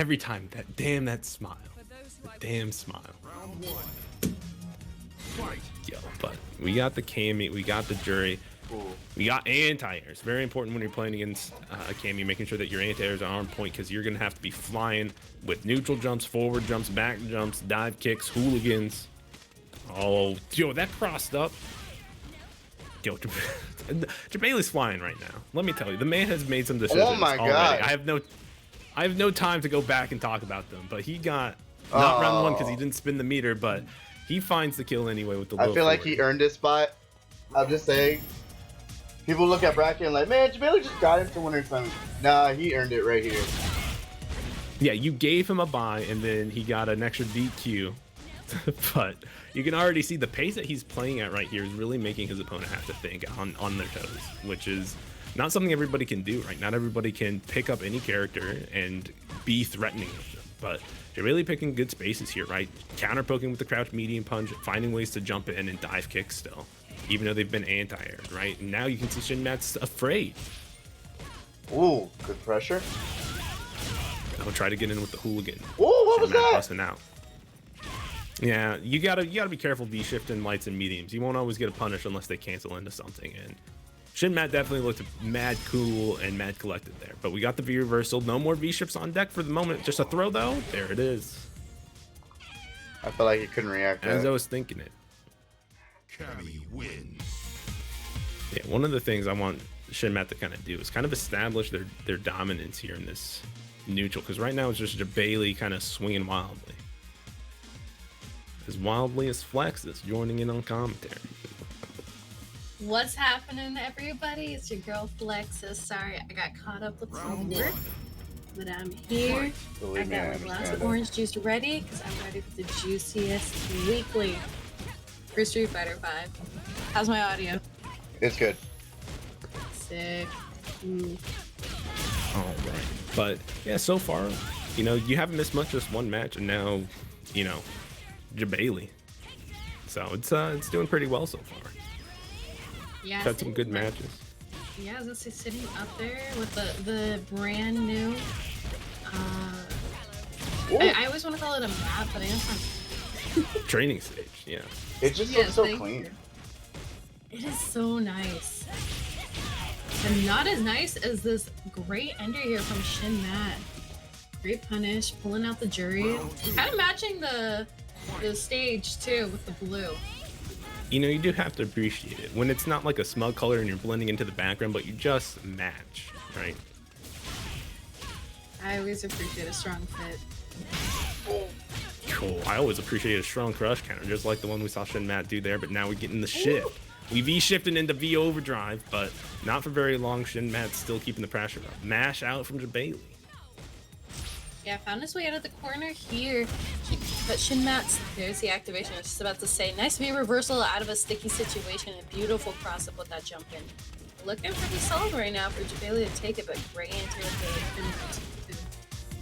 Every time that smile, that damn smile. Yo, but we got the Cammy, we got the Jury, we got anti-airs. Very important when you're playing against a Cammy, making sure that your anti-airs are on point, because you're gonna have to be flying with neutral jumps, forward jumps, back jumps, dive kicks, hooligans. Oh, yo, that crossed up. Yo, Jebailey's flying right now. Let me tell you, the man has made some decisions already. God. I have no time to go back and talk about them, but he got not round one because he didn't spin the meter, but he finds the kill anyway with the low I feel like forward. he earned this spot. I'm just saying. People look at Bracket and like, man, Jebailey just got into winner semi. Nah, he earned it right here. Yeah, you gave him a buy, and then he got an extra DQ. But you can already see the pace that he's playing at right here is really making his opponent have to think on their toes, which is not something everybody can do, right? Not everybody can pick up any character and be threatening with them. But they're really picking good spaces here, right? Counter poking with the crouch medium punch, finding ways to jump in and dive kick still, even though they've been anti-aired, right? And now you can see Shinmat's afraid. Ooh, good pressure. I'll try to get in with the hooligan. Ooh, what was that? Busting out. Yeah, you gotta be careful V-shifting lights and mediums. You won't always get a punish unless they cancel into something. And Shinmat definitely looked mad cool and mad collected there. But we got the V reversal. No more V-shifts on deck for the moment. Just a throw though. There it is. I felt like he couldn't react. As I was thinking it. Cammy wins. Yeah, one of the things I want Shinmat to kind of do is kind of establish their dominance here in this neutral. Because right now it's just Jebailey kind of swinging wildly. As wildly as Flex is joining in on commentary. What's happening, everybody? It's your girl Flexus. Sorry, I got caught up with some work, but I'm here. I got my glass of orange juice ready because I'm ready for the juiciest weekly for Street Fighter 5. How's my audio? It's good. Sick. Ooh. All right, but yeah, so far, you know, you haven't missed much, just one match, and now, you know, Jebailey. So it's doing pretty well so far. Yeah, Had some good matches. Yeah, I was gonna say sitting up there with the brand new. I always want to call it a map, but I don't. Training stage, yeah. It just Yeah, looks so thank clean. you. It is so nice. And not as nice as this great ender here from Shinmat. Great punish, pulling out the Jury. Kind of matching the stage too with the blue. You know, you do have to appreciate it when it's not like a smug color and you're blending into the background, but you just match, right? I always appreciate a strong fit. Cool. I always appreciate a strong crush counter, just like the one we saw Shinmat do there, but now we're getting the shift. We V-shifting into V overdrive, but not for very long. Shinmat's still keeping the pressure up. Mash out from Jebailey. Yeah, found his way out of the corner here. But Shinmat's, there's the activation. I was just about to say, nice V reversal out of a sticky situation. A beautiful cross up with that jump in. Looking pretty solid right now for Jebailey to take it, but great answer with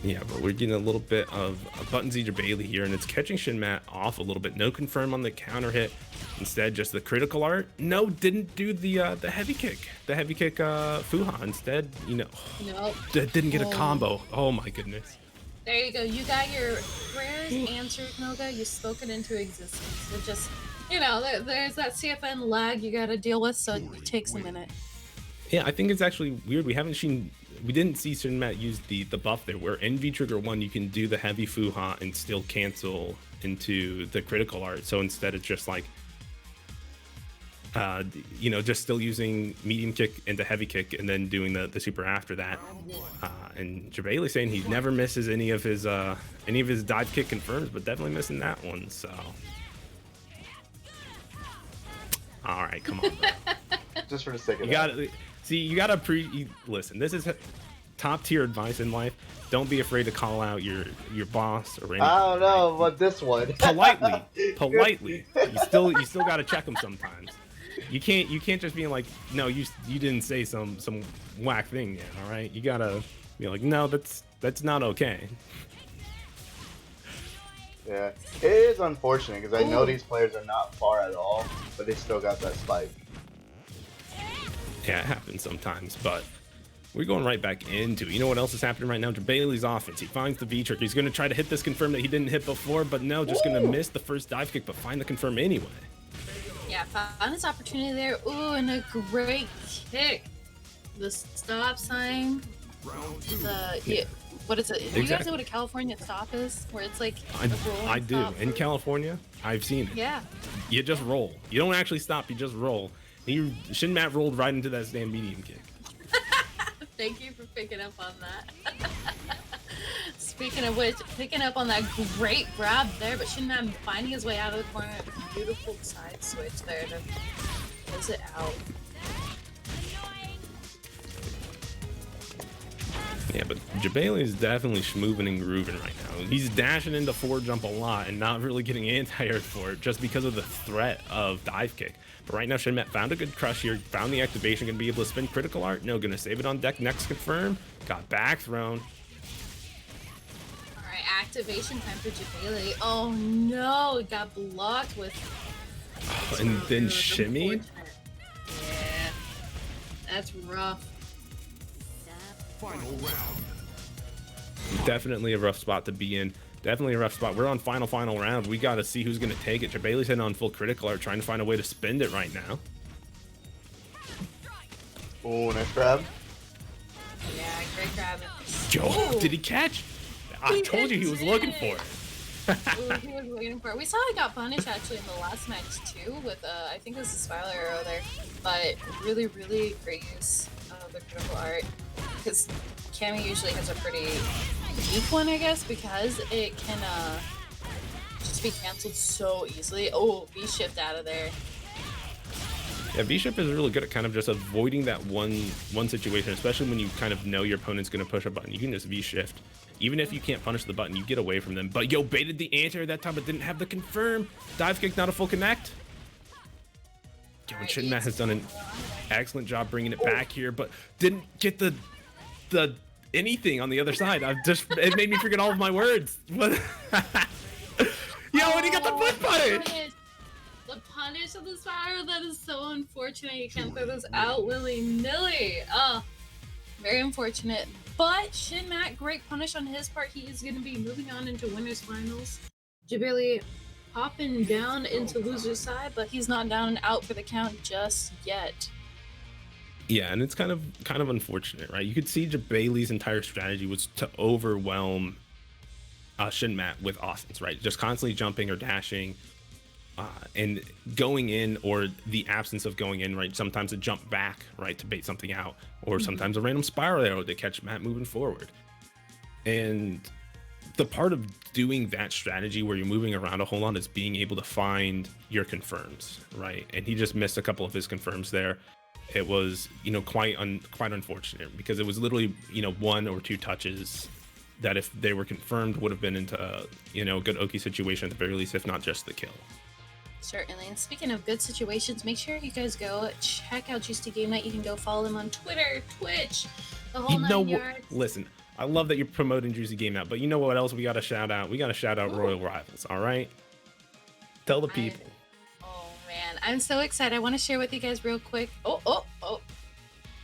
the Yeah, but we're getting a little bit of a button Z Jebailey here, and it's catching Shinmat off a little bit. No confirm on the counter hit. Instead, just the critical art. No, didn't do the heavy kick. The heavy kick Fuha. Instead, you know, Nope. didn't get a combo. Oh my goodness. There you go. You got your prayers answered, Noga. You spoke it into existence. It just, you know, there's that CFN lag you got to deal with, so it takes a minute. Yeah, I think it's actually weird. We didn't see Shinmat use the buff there, where in V Trigger 1 you can do the heavy Fuha and still cancel into the critical art. So instead it's just like, you know, just still using medium kick into heavy kick and then doing the super after that. And Jebailey saying he never misses any of his dive kick confirms, but definitely missing that one. So, all right, come on, bro. Just for the sake of You got to see. You got to listen. This is top tier advice in life. Don't be afraid to call out your boss or anything. I don't know, but this one. politely. You still got to check them sometimes. You can't just be like, no, you didn't say some whack thing yet. All right, you gotta be like, no, that's not okay. Yeah, it is unfortunate because I know these players are not far at all, but they still got that spike. Yeah, it happens sometimes, but we're going right back into it. You know what else is happening right now? Bailey's offense. He finds the V-trick. He's going to try to hit this confirm that he didn't hit before, but no, just going to miss the first dive kick, but find the confirm anyway. Yeah, found his opportunity there. Ooh, and a great kick. The stop sign. What is it? Do you guys know what a California stop is? Where it's like I do. stop. In California, I've seen it. Yeah. You just roll. You don't actually stop. You just roll. Shin Matt rolled right into that stand medium kick. Thank you for picking up on that. Speaking of which, picking up on that great grab there, but Shin Matt finding his way out of the corner. Beautiful side switch there to close it out. Yeah, but Jabali is definitely schmoving and grooving right now. He's dashing into forward jump a lot and not really getting anti-aired for it just because of the threat of dive kick. But right now, Shinmat found a good crush here, found the activation, gonna be able to spin critical art. No, gonna save it on deck, next confirm. Got back thrown. Alright, activation time for Jabali. Oh no, it got blocked with... And then shimmy. Yeah, that's rough. Final round. Definitely a rough spot to be in. Definitely a rough spot. We're on final round. We got to see who's going to take it. Jabali's heading on full critical art, trying to find a way to spend it right now. Oh, nice grab. Yeah, great grab. Yo, did he catch? I told you he was looking for it. Ooh, he was waiting for it. We saw he got punished actually in the last match too with I think it was a spiral arrow there, but really great use of the critical art because Cammy usually has a pretty weak one, I guess, because it can just be cancelled so easily. Oh, V-shift out of there. Yeah, V-Ship is really good at kind of just avoiding that one situation, especially when you kind of know your opponent's going to push a button. You can just V-shift. Even if you can't punish the button, you get away from them. But yo, baited the anti-air that time, but didn't have the confirm. Dive kick, not a full connect. Yo, and Shinmat has done an excellent job bringing it back here, but didn't get the anything on the other side. It made me forget all of my words. Yo, and he got the butt punish. The punish of the spiral, that is so unfortunate. You can't throw this out willy-nilly. Oh, very unfortunate. But Shin Matt, great punish on his part. He is going to be moving on into winners finals. Jabali popping down into loser's side, but he's not down and out for the count just yet. Yeah, and it's kind of unfortunate, right? You could see Jabali's entire strategy was to overwhelm Shin Matt with offense, right? Just constantly jumping or dashing. And going in, or the absence of going in, right? Sometimes a jump back, right, to bait something out, or sometimes a random spiral arrow to catch Matt moving forward. And the part of doing that strategy where you're moving around a whole lot is being able to find your confirms, right? And he just missed a couple of his confirms there. It was, quite unfortunate because it was literally, one or two touches that if they were confirmed would have been into, a good Oki situation at the very least, if not just the kill. Certainly. And speaking of good situations, make sure you guys go check out Juicy Game Night. You can go follow them on Twitter, Twitch, the whole 9 yards. Listen, I love that you're promoting Juicy Game Night, but you know what else we got to shout out? We got to shout out Royal Rivals, all right? Tell the people. Oh, man. I'm so excited. I want to share with you guys real quick. Oh.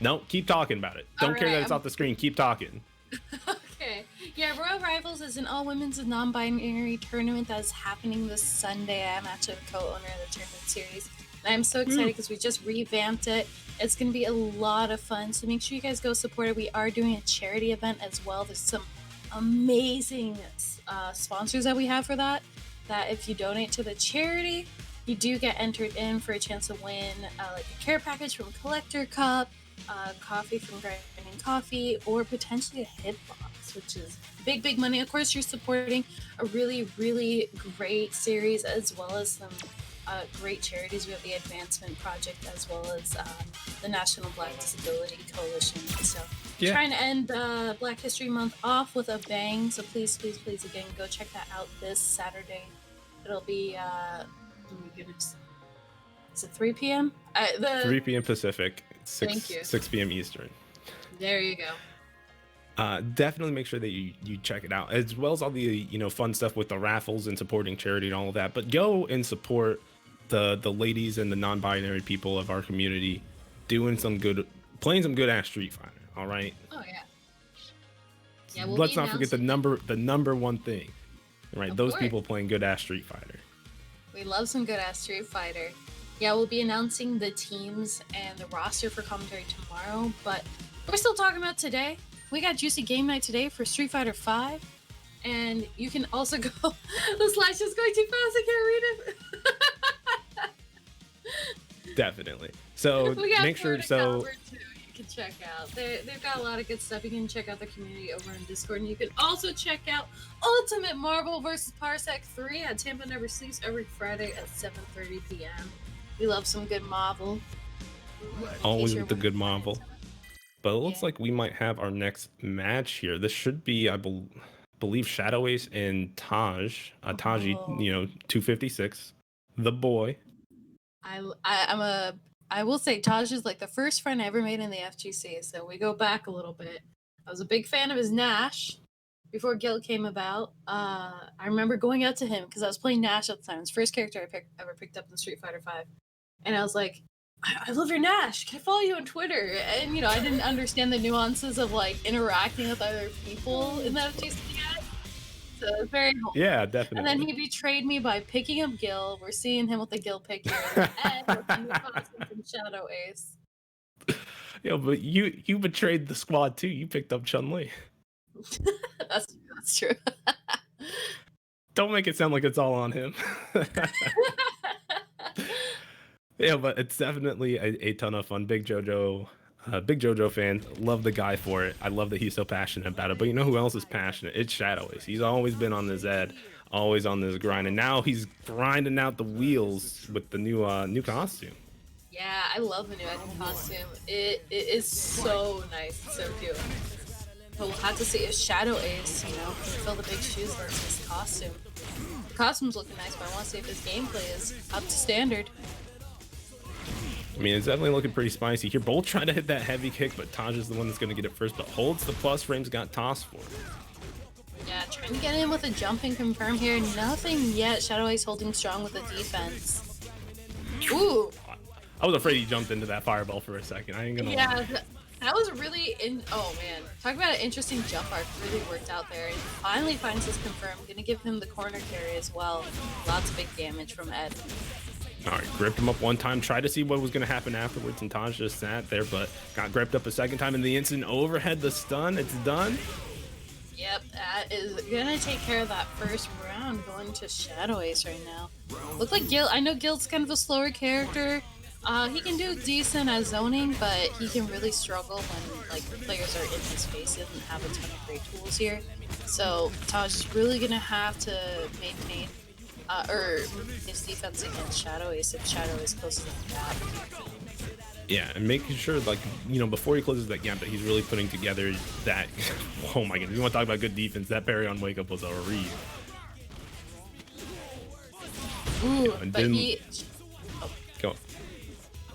No, keep talking about it. Don't care that it's off the screen. Keep talking. Okay. Yeah, Royal Rivals is an all-women's and non-binary tournament that is happening this Sunday. I'm actually the co-owner of the tournament series. And I'm so excited because we just revamped it. It's going to be a lot of fun. So make sure you guys go support it. We are doing a charity event as well. There's some amazing sponsors that we have for that if you donate to the charity, you do get entered in for a chance to win like a care package from Collector Cup, coffee from Grinding Coffee, or potentially a hitbox, which is big money. Of course, you're supporting a really great series as well as some great charities. We have the Advancement Project as well as the National Black Disability Coalition. So trying to end Black History Month off with a bang. So please again, go check that out this Saturday. It'll be oh my goodness, is it 3 p.m? 3 p.m. Pacific, Thank you. 6 p.m. Eastern. There you go. Definitely make sure that you check it out, as well as all the fun stuff with the raffles and supporting charity and all of that. But go and support the ladies and the non-binary people of our community, playing some good ass Street Fighter. All right. Oh yeah. Yeah. We'll Let's be not forget the number one thing. Right. Of Those course. people playing good ass Street Fighter. We love some good ass Street Fighter. Yeah, we'll be announcing the teams and the roster for commentary tomorrow, but we're still talking about today. We got Juicy Game Night today for Street Fighter 5, and you can also go. The slash is going too fast. I can't read it. Definitely. So We got make sure. Florida So Caliber too, you can check out. They've got a lot of good stuff. You can check out the community over in Discord, and you can also check out Ultimate Marvel vs. Parsec 3 at Tampa Never Sleeps every Friday at 7:30 p.m. We love some good Marvel. always Feature with the good Marvel. But it looks Yeah. like we might have our next match here. This should be, I believe, Shadow Ace and Taj. Taji, Oh. 256, the boy. I will say Taj is like the first friend I ever made in the FGC, so we go back a little bit. I was a big fan of his Nash before Guild came about. I remember going out to him because I was playing Nash at the time. His first character I ever picked up in Street Fighter 5. And I was like, I love your Nash. Can I follow you on Twitter? And I didn't understand the nuances of like interacting with other people in the FGC yet. So it's very helpful. Yeah, definitely. And then he betrayed me by picking up Gil. We're seeing him with the Gil pick here. And with the new costume from Shadow Ace. Yeah, but you betrayed the squad too. You picked up Chun-Li. That's true. Don't make it sound like it's all on him. Yeah, but it's definitely a ton of fun. Big JoJo fan. Love the guy for it. I love that he's so passionate about it. But you know who else is passionate? It's Shadow Ace. He's always been on this Ed, always on this grind, and now he's grinding out the wheels with the new costume. Yeah, I love the new Eden costume. It is so nice. It's so cute. But we'll have to see if Shadow Ace, can fill the big shoes for his costume. The costume's looking nice, but I want to see if his gameplay is up to standard. I mean, it's definitely looking pretty spicy here. Both trying to hit that heavy kick, but Taj is the one that's going to get it first, but holds the plus frames, got tossed for it. Yeah, trying to get in with a jump and confirm here. Nothing yet. Shadow Ace holding strong with the defense. Ooh. I was afraid he jumped into that fireball for a second. I ain't gonna lie. Yeah, that was really oh man. Talk about an interesting jump arc. Really worked out there. And finally finds his confirm. Gonna give him the corner carry as well. Lots of big damage from Ed. All right, gripped him up one time, tried to see what was going to happen afterwards, and Taj just sat there, but got gripped up a second time in the instant overhead, the stun, it's done. Yep, that is gonna take care of that first round, going to Shadow Ace right now. Look like Gil, I know Gil's kind of a slower character. He can do decent at zoning, but he can really struggle when like the players are in his face. He doesn't have a ton of great tools here. So Taj is really gonna have to maintain his defense against Shadow Ace if Shadow Ace closes the gap. Yeah, and making sure, like, before he closes that gap, that he's really putting together that. Oh my goodness, you want to talk about good defense? That parry on Wake Up was a read. Ooh, and but then- he. Go.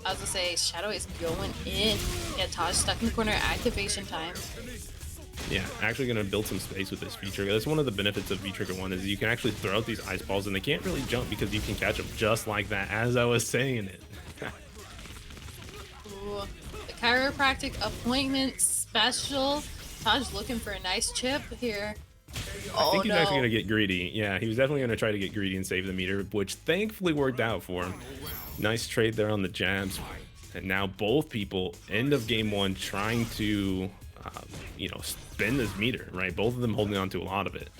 I was gonna say Shadow Ace going in. Yeah, Taj stuck in the corner. Activation time. Yeah, actually going to build some space with this V-Trigger. That's one of the benefits of V-Trigger 1 is you can actually throw out these ice balls and they can't really jump because you can catch them just like that, as I was saying it. Ooh, the chiropractic appointment special. Taj looking for a nice chip here. I think he's actually no. going to get greedy. Yeah, he was definitely going to try to get greedy and save the meter, which thankfully worked out for him. Nice trade there on the jabs. And now both people, end of game one, trying to, spin this meter, right? Both of them holding on to a lot of it.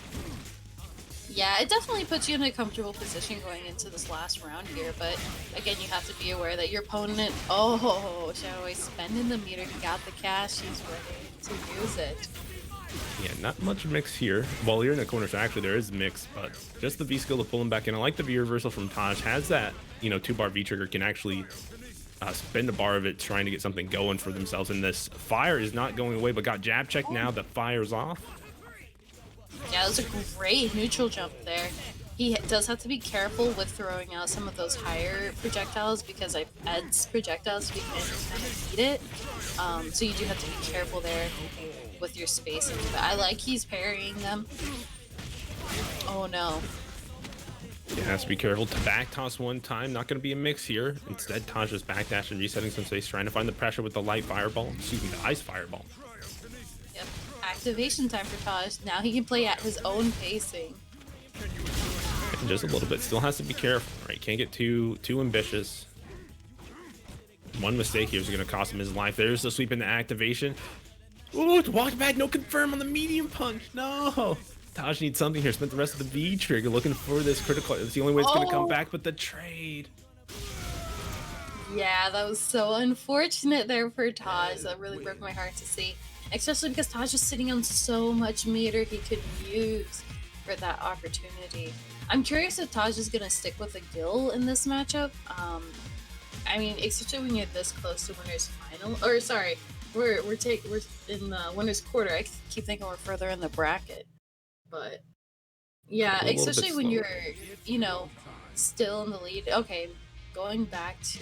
Yeah, it definitely puts you in a comfortable position going into this last round here, but again, you have to be aware that your opponent, Shadow Ace spending the meter, he got the cash, he's ready to use it. Yeah, not much mix here. Well, you're in the corner, so actually there is mix, but just the V skill to pull him back in. I like the V reversal from Taj. Has that, 2-bar V trigger, can actually spend a bar of it trying to get something going for themselves. And this fire is not going away, but got jab check now. The fire's off. Yeah, that was a great neutral jump there. He does have to be careful with throwing out some of those higher projectiles because Ed's projectiles we can kind of beat it. So you do have to be careful there with your spacing. But I like he's parrying them. Oh no. Yeah, has to be careful. To back toss one time, not going to be a mix here. Instead, Taj is backdash and resetting some space, trying to find the pressure with the light fireball. Excuse me, the ice fireball. activation time for Taj. Now he can play at his own pacing. Just a little bit. Still has to be careful, right? Can't get too ambitious. One mistake here is going to cost him his life. There's the sweep into activation. Ooh, walk back, no confirm on the medium punch. No. Taj needs something here. Spent the rest of the V trigger looking for this critical. It's the only way it's going to come back, but the trade. Yeah, that was so unfortunate there for Taj. That really broke my heart to see. Especially because Taj was sitting on so much meter he could use for that opportunity. I'm curious if Taj is going to stick with a Gil in this matchup. I mean, especially when you're this close to winner's final. Or sorry, we're in the winner's quarter. I keep thinking we're further in the bracket. But yeah, especially when you're, you know, still in the lead. Okay, going back to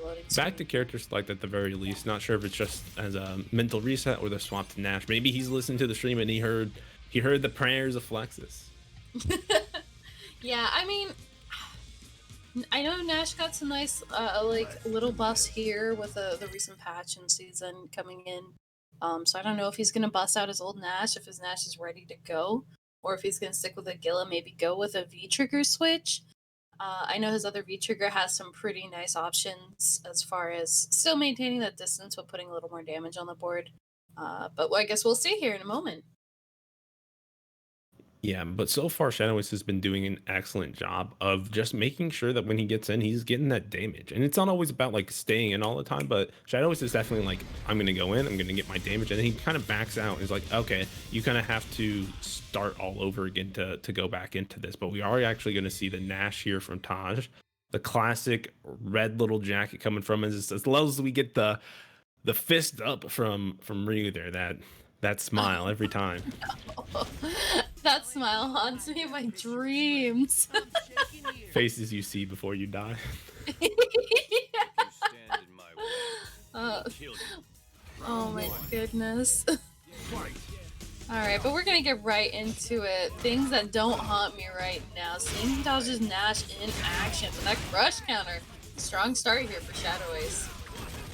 loading screen. Back to character select at the very least. Not sure if it's just as a mental reset or the swap to Nash. Maybe he's listening to the stream and he heard the prayers of Flexus. Yeah, I mean, I know Nash got some nice like little buffs here with the recent patch and season coming in. So I don't know if he's gonna bust out his old Nash, if his Nash is ready to go, or if he's gonna stick with a Gilla, maybe go with a V trigger switch. I know his other V trigger has some pretty nice options as far as still maintaining that distance but putting a little more damage on the board. But I guess we'll see here in a moment. Yeah, but so far Shadowist has been doing an excellent job of just making sure that when he gets in, he's getting that damage. And it's not always about like staying in all the time, but Shadowist is definitely like, I'm going to go in, I'm going to get my damage. And then he kind of backs out and is like, okay, you kind of have to start all over again to go back into this. But we are actually going to see the Nash here from Taj. The classic red little jacket coming from us, as well as we get the fist up from Ryu there, that smile every time. That smile haunts me in my dreams. Faces you see before you die. Oh my goodness. Alright, but we're gonna get right into it. Things that don't haunt me right now. Seeing Taj's Nash in action. That crush counter. Strong start here for Shadow Ace.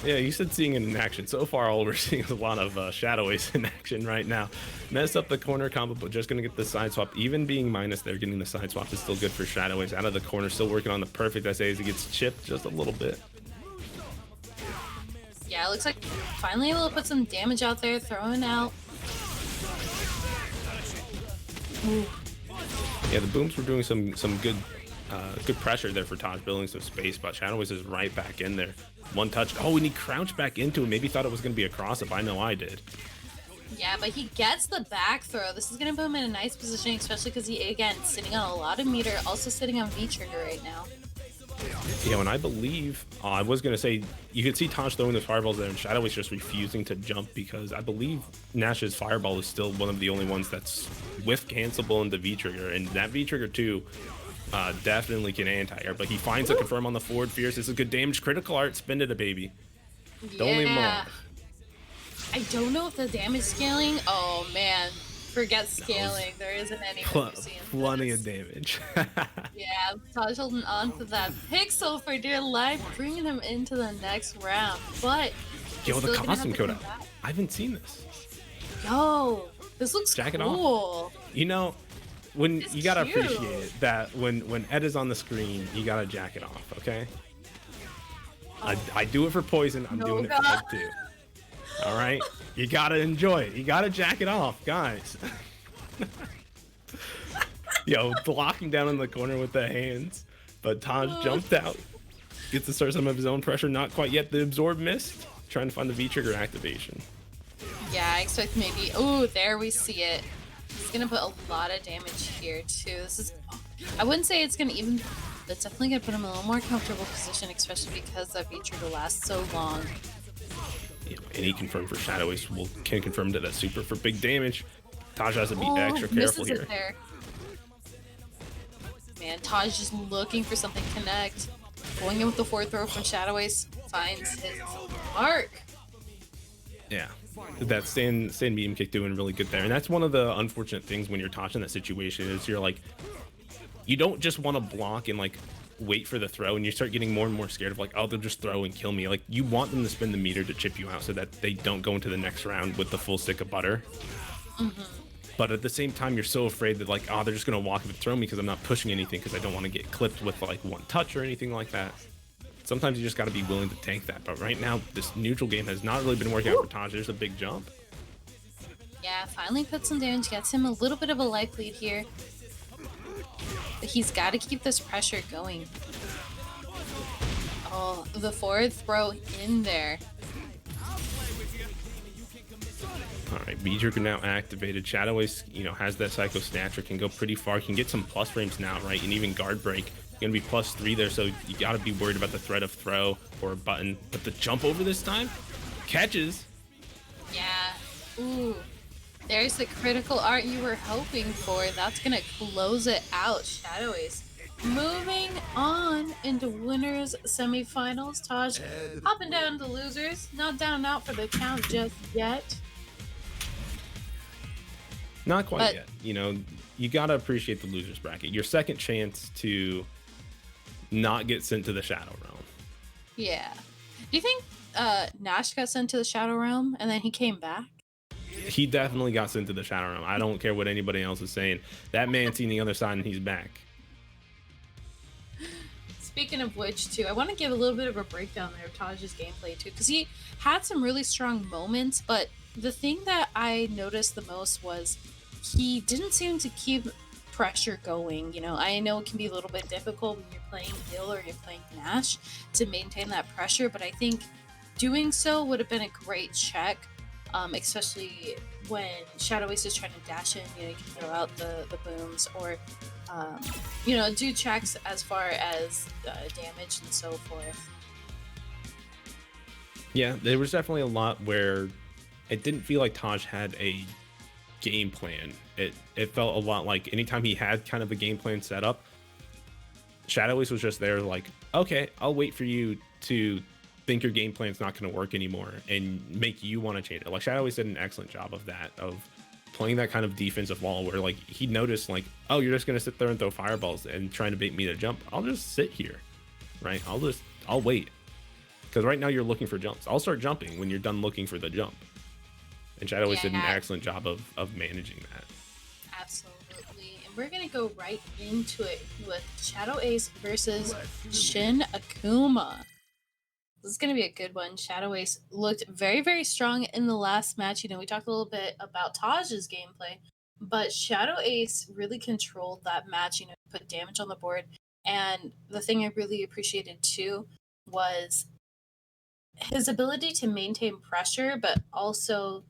Yeah, you said seeing it in action. So far, all we're seeing is a lot of Shadow Ace in action right now. Mess up the corner combo, but just going to get the side swap. Even being minus there, getting the side swap is still good for Shadow Ace. Out of the corner, still working on the perfect SA as he gets chipped just a little bit. Yeah, it looks like finally able to put some damage out there, throwing out. Ooh. Yeah, the booms were doing some good pressure there for Taj, building some space, but Shadow Ace is right back in there. One touch. Oh, and he crouched back into it. Maybe thought it was going to be a cross-up. I know I did. Yeah, but he gets the back throw. This is going to put him in a nice position, especially because he, again, sitting on a lot of meter, also sitting on V-trigger right now. Yeah, and I believe, I was going to say, you could see Taj throwing the fireballs there, and Shadow is just refusing to jump because I believe Nash's fireball is still one of the only ones that's with cancelable into V-trigger, and that V-trigger too definitely can anti-air, but he finds a confirm on the forward fierce. This is good damage. Critical art, spin it a baby. Don't leave him off. I don't know if the damage scaling, oh man, forget scaling. There isn't any plenty of damage. Yeah, Taj holding on to that pixel for dear life, bringing him into the next round. But yo, the costume code out. I haven't seen this. Yo, this looks Jacket cool. Off. You know, when it's you gotta cute. appreciate it, that when Ed is on the screen, you gotta jack it off, okay? I do it for Poison. I'm doing it for Ed too. All right, you gotta enjoy it. You gotta jack it off, guys. Yo, blocking down in the corner with the hands, but Taj jumped out, gets to start some of his own pressure. Not quite yet. The absorb missed. Trying to find the V trigger activation. Yeah, I expect maybe. Oh, there we see it. It's gonna put a lot of damage here too. This is. I wouldn't say it's gonna even. It's definitely gonna put him in a little more comfortable position, especially because that V trigger lasts so long. Yeah, and he confirmed for Shadow Ace. Can confirm to that super for big damage. Taj has to be extra careful here. There. Man, Taj just looking for something to connect. Going in with the forward throw from Shadow Ace finds his mark. Yeah, that stand medium kick doing really good there, and that's one of the unfortunate things when you're Taj in that situation is you're like, you don't just want to block and like wait for the throw, and you start getting more and more scared of like, oh, they'll just throw and kill me. Like you want them to spin the meter to chip you out so that they don't go into the next round with the full stick of butter. But at the same time, you're so afraid that like, oh, they're just gonna walk up and throw me because I'm not pushing anything because I don't want to get clipped with like one touch or anything like that. Sometimes you just got to be willing to tank that. But right now, this neutral game has not really been working out for Taj. There's a big jump. Yeah, finally put some damage, gets him a little bit of a life lead here. But he's got to keep this pressure going. Oh, the forward throw in there. All right, Beedrick now activated. Shadow Ace, you know, has that Psycho Snatcher, can go pretty far, can get some plus frames now, right? And even guard break, gonna be +3 there, so you gotta be worried about the threat of throw or button. But the jump over this time catches. Yeah. Ooh. There's the critical art you were hoping for. That's gonna close it out. Shadow Ace moving on into winners semifinals. Taj hopping down to losers. Not down and out for the count just yet. Not quite yet. You know, you gotta appreciate the losers bracket. Your second chance to not get sent to the Shadow Realm. Yeah. Do you think Nash got sent to the Shadow Realm and then he came back? He definitely got sent to the Shadow Realm. I don't care what anybody else is saying. That man's seen the other side and he's back. Speaking of which, too, I want to give a little bit of a breakdown there of Taj's gameplay, too, because he had some really strong moments, but the thing that I noticed the most was he didn't seem to keep pressure going. You know, I know it can be a little bit difficult when you're playing Gil or you're playing Nash to maintain that pressure, but I think doing so would have been a great check, especially when Shadow Ace is trying to dash in. You know, you can throw out the booms or you know, do checks as far as damage and so forth. Yeah, there was definitely a lot where it didn't feel like Taj had a game plan. It felt a lot like anytime he had kind of a game plan set up, Shadow Ace was just there like, okay, I'll wait for you to think your game plan's not going to work anymore and make you want to change it. Like Shadow Ace did an excellent job of that, of playing that kind of defensive wall where like he noticed like, oh, you're just going to sit there and throw fireballs and trying to bait me to jump. I'll just sit here, right? I'll wait. Because right now you're looking for jumps. I'll start jumping when you're done looking for the jump. And Shadow Ace did an excellent job of managing that. Absolutely. And we're going to go right into it with Shadow Ace versus Shin Akuma. This is going to be a good one. Shadow Ace looked very, very strong in the last match. You know, we talked a little bit about Taj's gameplay, but Shadow Ace really controlled that match, you know, put damage on the board. And the thing I really appreciated too was his ability to maintain pressure, but also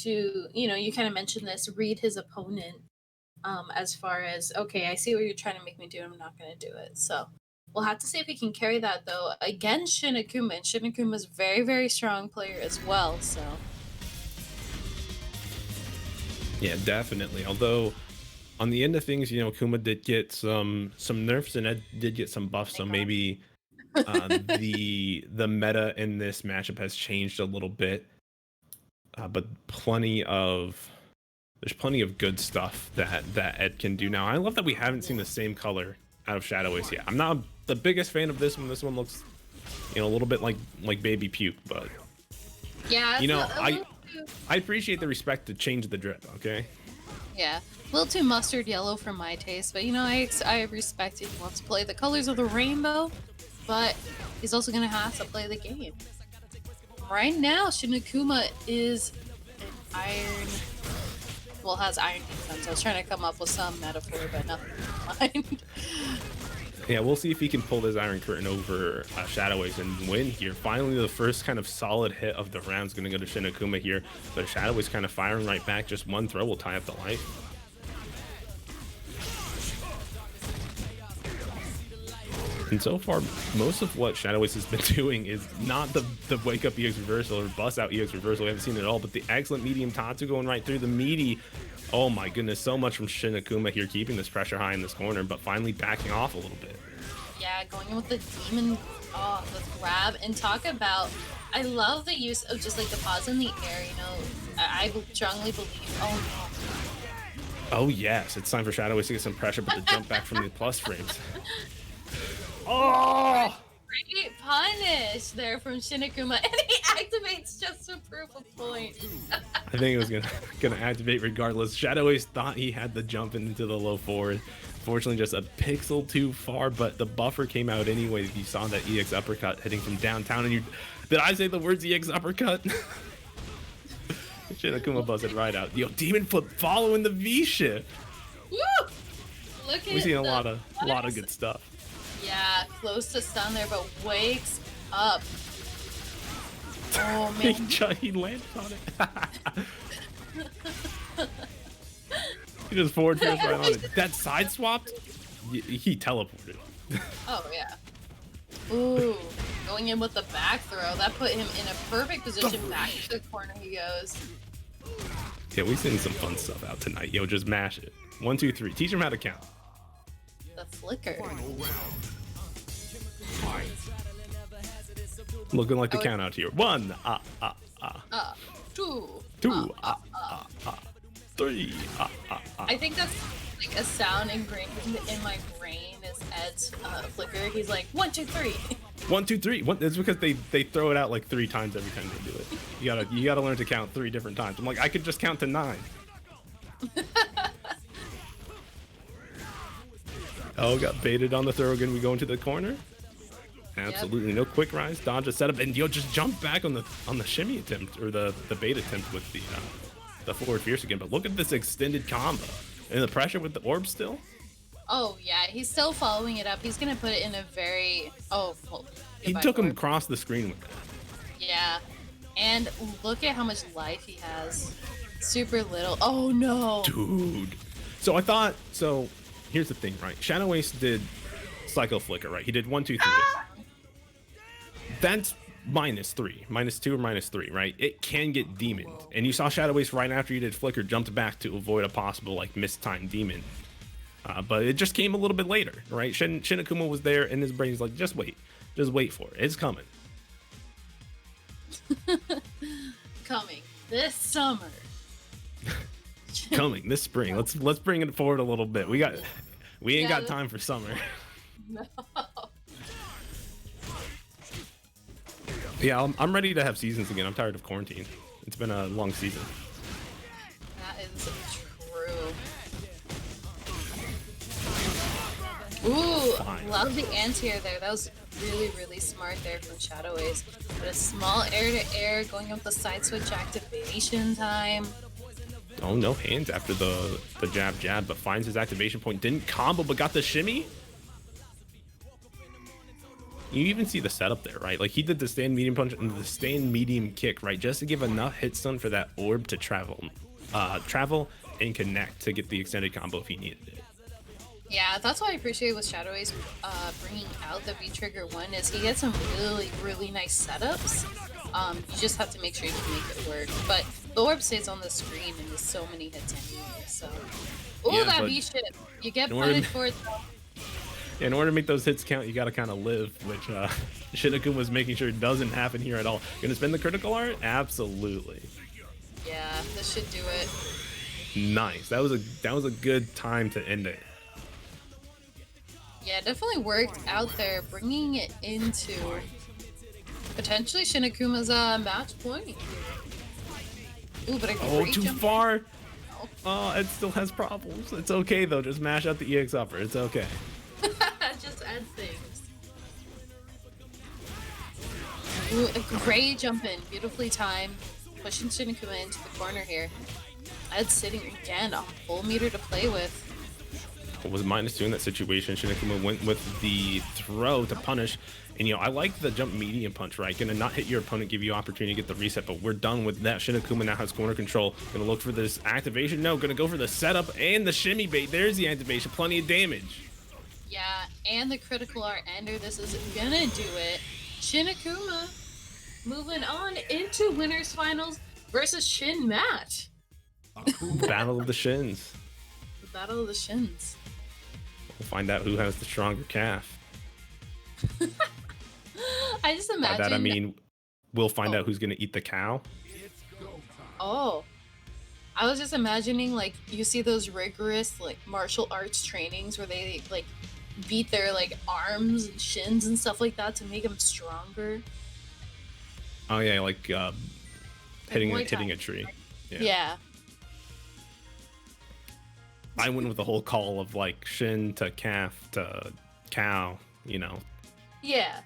to, you know, you kind of mentioned this, read his opponent as far as, okay, I see what you're trying to make me do, I'm not going to do it. So we'll have to see if he can carry that, though, against Shin Akuma. And Shin Akuma is a very, very strong player as well, so. Yeah, definitely. Although, on the end of things, you know, Akuma did get some nerfs and Ed did get some buffs, so maybe the meta in this matchup has changed a little bit. But there's plenty of good stuff that Ed can do now. I love that we haven't seen the same color out of Shadow Ace yet. I'm not the biggest fan of this one. This one looks, you know, a little bit like baby puke, but yeah, you know, I appreciate the respect to change the drip. Okay. Yeah, a little too mustard yellow for my taste, but you know, I respect it. He wants to play the colors of the rainbow, but he's also gonna have to play the game. Right now, Shin Akuma is an iron. Well, has iron defense. I was trying to come up with some metaphor, but nothing mind. Yeah, we'll see if he can pull his Iron Curtain over Shadow Ace and win here. Finally, the first kind of solid hit of the round is going to go to Shin Akuma here, but Shadow Ace kind of firing right back. Just one throw will tie up the life. And so far, most of what Shadow Ace has been doing is not the wake up EX reversal or bust out EX reversal. We haven't seen it at all, but the excellent medium Tatsu going right through the meaty. Oh my goodness, so much from Shin Akuma here, keeping this pressure high in this corner, but finally backing off a little bit. Yeah, going in with the demon, the grab, and talk about, I love the use of just like the pause in the air, you know, I strongly believe, oh no. Oh yes, it's time for Shadow Ace to get some pressure, but the jump back from the plus frames. Oh! Great punish there from Shin Akuma, and he activates just to prove a point. I think it was gonna activate regardless. Shadow Ace thought he had the jump into the low forward. Fortunately, just a pixel too far, but the buffer came out anyway. You saw that EX uppercut hitting from downtown, and you did I say the words EX uppercut? Shit, Akuma buzzed right out. Yo, Demon Flip following the V shift. Woo! Look at We've seen a the lot of good stuff. Yeah, close to stun there, but wakes up. Oh man. He landed on it. He just forward fierce right on it. That side swapped. He teleported. Oh yeah. Ooh, going in with the back throw. That put him in a perfect position. Back to the corner he goes. Yeah, we've seen some fun stuff out tonight. Yo, just mash it. 1, 2, 3. Teach him how to count. The flicker. Looking like the count out here. 1, 2, 2, 3, I think that's like a sound ingrained in my brain is Ed's flicker. He's like 1, 2, 3. 1, 2, 3. It's because they throw it out like 3 times every time they do it. You gotta learn to count 3 different times. I'm like, I could just count to 9. Oh, got baited on the throw again. We go into the corner. Absolutely no quick rise, dodge a setup, and yo, just jump back on the shimmy attempt or the bait attempt with the forward fierce again. But look at this extended combo and the pressure with the orb still. Oh yeah, he's still following it up. He's gonna put it in a very He took him across the screen with that. Yeah, and look at how much life he has. Super little. Oh no, dude. So I thought so. Here's the thing, right? Shadow Ace did Psycho Flicker, right? He did 1, 2, 3. That's -3, -2 or -3, right? It can get demoned, and you saw Shadow Ace right after he did Flicker jumped back to avoid a possible like mistimed demon. But it just came a little bit later, right? Shin Akuma was there, and his brain's like, just wait for it. It's coming. coming this summer. Coming this spring. Let's bring it forward a little bit. We ain't got time for summer. No. Yeah, I'm ready to have seasons again. I'm tired of quarantine. It's been a long season. That is true. Ooh, Fine. love the anti-air there. That was really, really smart there from Shadow Ace. But a small air-to-air going up the side switch activation time. Oh, no hands after the jab, but finds his activation point. Didn't combo, but got the shimmy. You even see the setup there, right? Like he did the stand medium punch and the stand medium kick, right? Just to give enough hit stun for that orb to travel and connect to get the extended combo if he needed it. Yeah, that's what I appreciate with Shadow Ace bringing out the V-Trigger 1 is he gets some really, really nice setups. You just have to make sure you can make it work. But the orb stays on the screen and there's so many hits anyway, so... Ooh, yeah, that V-Ship! You get punished for it though. In order to make those hits count, you gotta kind of live, which Shinakun was making sure it doesn't happen here at all. Gonna spend the critical art? Absolutely. Yeah, this should do it. Nice. That was a good time to end it. Yeah, definitely worked out there, bringing it into potentially Shinakuma's match point. Ooh, but too far. Oh, it still has problems. It's okay though. Just mash out the EX upper. It's okay. Just add things. Ooh, a great jump in, beautifully timed, pushing Shinakuma into the corner here. Ed sitting again, a full meter to play with. It was -2 in that situation. Shinakuma went with the throw to punish. And, I like the jump medium punch, right? Gonna not hit your opponent, give you opportunity to get the reset, but we're done with that. Shinakuma now has corner control. Gonna look for this activation. No, gonna go for the setup and the shimmy bait. There's the activation. Plenty of damage. Yeah, and the critical art ender. This is gonna do it. Shinakuma moving on into winners finals versus Shin match. Battle of the Shins. The battle of the Shins. We'll find out who has the stronger calf. I just imagine. By that I mean, we'll find out who's gonna eat the cow. Oh, I was just imagining like you see those rigorous like martial arts trainings where they like beat their like arms and shins and stuff like that to make them stronger. Oh yeah, like hitting a tree. Yeah. I went with the whole call of like Shin to Calf to Cow, you know. Yeah.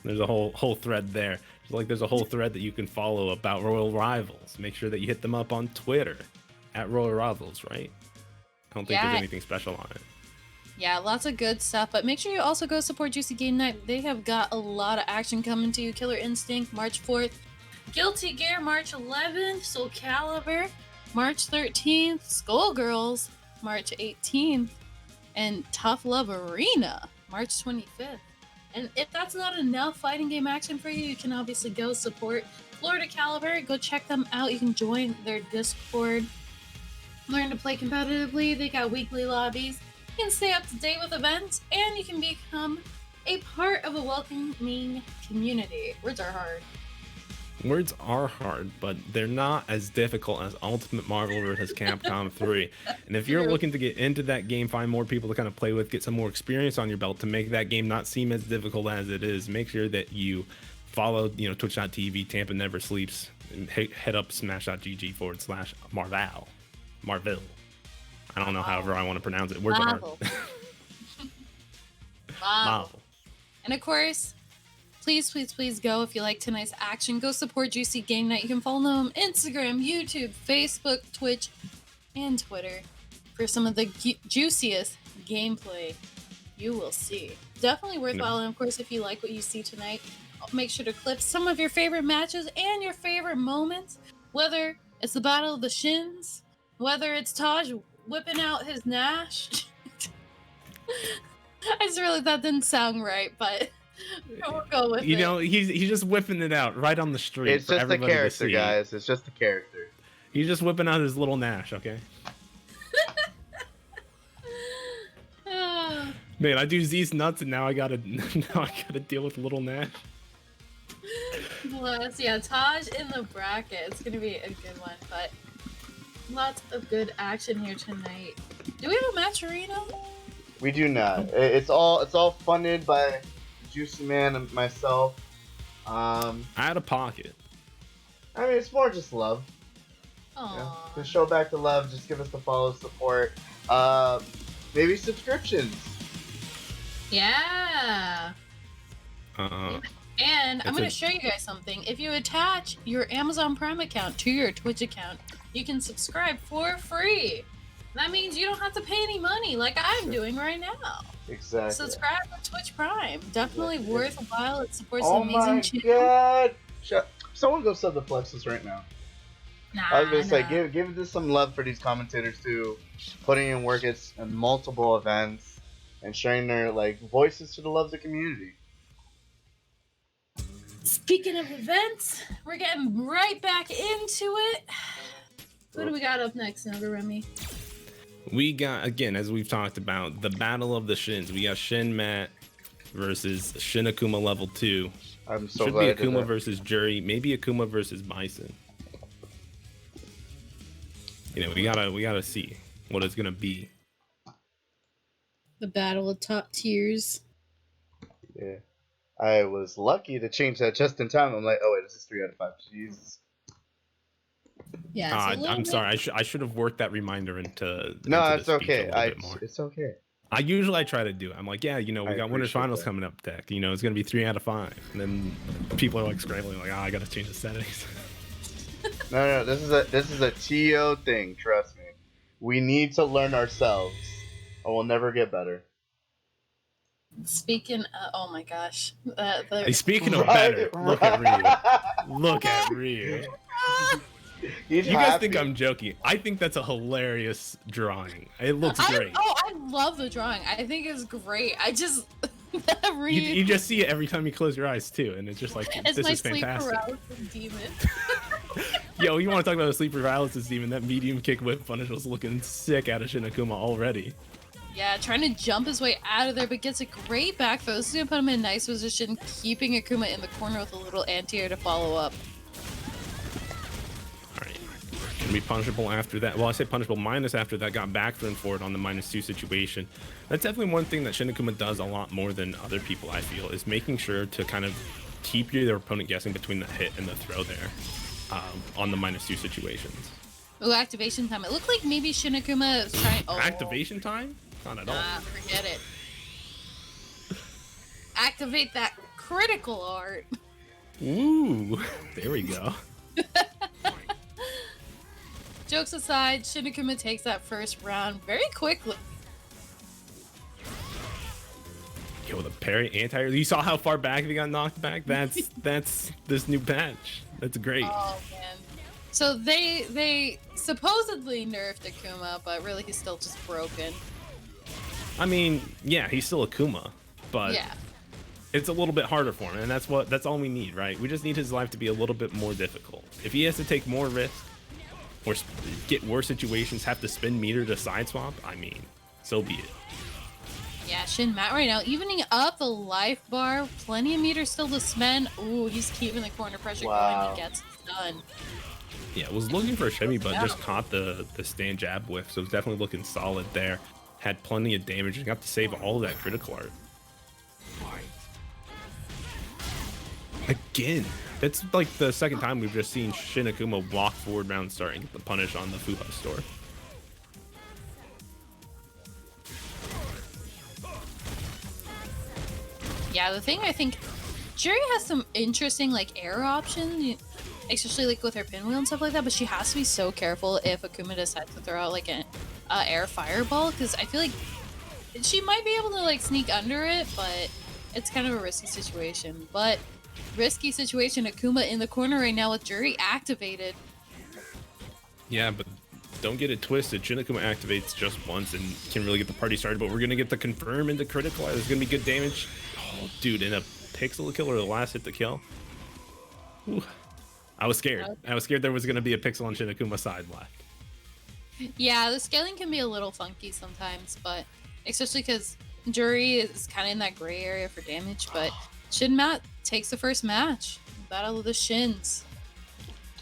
There's a whole thread there. There's a whole thread that you can follow about Royal Rivals. Make sure that you hit them up on Twitter at Royal Rivals, right? I don't think there's anything special on it. Yeah, lots of good stuff. But make sure you also go support Juicy Game Night. They have got a lot of action coming to you. Killer Instinct, March 4th. Guilty Gear, March 11th. Soul Calibur, March 13th. Skullgirls, March 18th. And Tough Love Arena, March 25th. And if that's not enough fighting game action for you, you can obviously go support Florida Caliber. Go check them out. You can join their Discord. Learn to play competitively. They got weekly lobbies. You can stay up to date with events, and you can become a part of a welcoming community. Words are hard. Words are hard, but they're not as difficult as Ultimate Marvel vs. Capcom 3. And if you're looking to get into that game, find more people to kind of play with, get some more experience on your belt to make that game not seem as difficult as it is, make sure that you follow, twitch.tv, Tampa Never Sleeps, and head up smash.gg/Marvel. Marvel. I don't know however I want to pronounce it. Words are hard. Marvel. And of course, please go if you like tonight's action. Go support Juicy Game Night. You can follow them on Instagram, YouTube, Facebook, Twitch, and Twitter for some of the juiciest gameplay you will see. Definitely worthwhile. And of course, if you like what you see tonight, make sure to clip some of your favorite matches and your favorite moments, whether it's the Battle of the Shins, whether it's Taj whipping out his Nash. I just really that didn't sound right, but we'll go with it. He's just whipping it out right on the street. It's just the character, guys. It's just the character. He's just whipping out his little Nash, okay? Man, I do Z's nuts, and now I gotta deal with little Nash. Plus, yeah, Taj in the bracket. It's gonna be a good one, but lots of good action here tonight. Do we have a match arena? We do not. It's all funded by Juicy Man and myself. Out of pocket. I mean, it's more just love. Aww. To show back the love, just give us the follow, support. Maybe subscriptions. Yeah. And I'm going to show you guys something. If you attach your Amazon Prime account to your Twitch account, you can subscribe for free. That means you don't have to pay any money like I'm doing right now. Exactly. Subscribe to Twitch Prime. Definitely worthwhile. It supports an amazing channel. Oh my god! Someone go sub the Flexus right now. Nah, I was gonna say, give this some love for these commentators too, putting in work at multiple events and sharing their voices to the love of the community. Speaking of events, we're getting right back into it. What do we got up next, Noga Remy? We got, again, as we've talked about, the Battle of the Shins. We got Shin Matt versus Shin Akuma level 2. I'm so Should glad be Akuma versus Jury, maybe Akuma versus Bison. We gotta see what it's gonna be. The battle of top tiers. Yeah. I was lucky to change that just in time. I'm like, oh wait, this is 3 out of 5. Jesus. Yeah. I'm sorry. I should have worked that reminder into. No, into it's okay. It's okay. I usually try to do. I'm like, yeah, we got Winners Finals coming up, Tech. It's gonna be 3 out of 5, and then people are scrambling, I gotta change the settings. No, this is a TO thing. Trust me. We need to learn ourselves, or we'll never get better. Speaking oh my gosh. Speaking of better, look at Ryu. Look at Ryu. You guys think I'm joking. I think that's a hilarious drawing. It looks great. I love the drawing. I think it's great. I just... you just see it every time you close your eyes, too. And it's just like, this is fantastic. It's my sleep paralysis demon. Yo, you want to talk about a sleep paralysis demon? That medium kick whip punish was looking sick out of Shin Akuma already. Yeah, trying to jump his way out of there, but gets a great back throw. This is going to put him in a nice position, keeping Akuma in the corner with a little anti-air to follow up. Alright. Can be punishable after that. Well, I say punishable minus after that. Got back thrown forward on the -2 situation. That's definitely one thing that Shin Akuma does a lot more than other people, I feel, is making sure to kind of keep your opponent guessing between the hit and the throw there on the -2 situations. Ooh, activation time. It looked like maybe Shinakuma was trying. Oh, Activation time? Not at all. forget it. Activate that critical art. Ooh, there we go. Jokes aside, Shinakuma takes that first round very quickly. Yo, the parry anti. You saw how far back they got knocked back? That's this new patch. That's great. Oh man. So they supposedly nerfed Akuma, but really he's still just broken. I mean, yeah, he's still Akuma, but Yeah. it's a little bit harder for him, and that's all we need, right? We just need his life to be a little bit more difficult. If he has to take more risks or get worse situations, have to spin meter to side swap, I mean, so be it. Yeah, Shin Matt right now evening up the life bar. Plenty of meters still to spend. Ooh, he's keeping the corner pressure going. He gets it done. Yeah, was looking for a shimmy, but just caught the stand jab whiff, so it's definitely looking solid there. Had plenty of damage and got to save all of that critical art. Again, it's like the second time we've just seen Shinakuma walk forward round starting get the punish on the Fuha store. Yeah, the thing I think Jerry has some interesting like air options, especially like with her pinwheel and stuff like that. But she has to be so careful if Akuma decides to throw out like an air fireball, because I feel like she might be able to like sneak under it, but it's kind of a risky situation. But risky situation, Akuma in the corner right now with Jury activated. Yeah, but don't get it twisted. Shinakuma activates just once and can really get the party started, but we're going to get the confirm into critical. There's going to be good damage. Oh, dude, and a pixel killer, the last hit to kill. Ooh. I was scared. I was scared there was going to be a pixel on Shinakuma side left. Yeah, the scaling can be a little funky sometimes, but especially because Jury is kind of in that gray area for damage, but Shin Matt takes the first match. Battle of the Shins.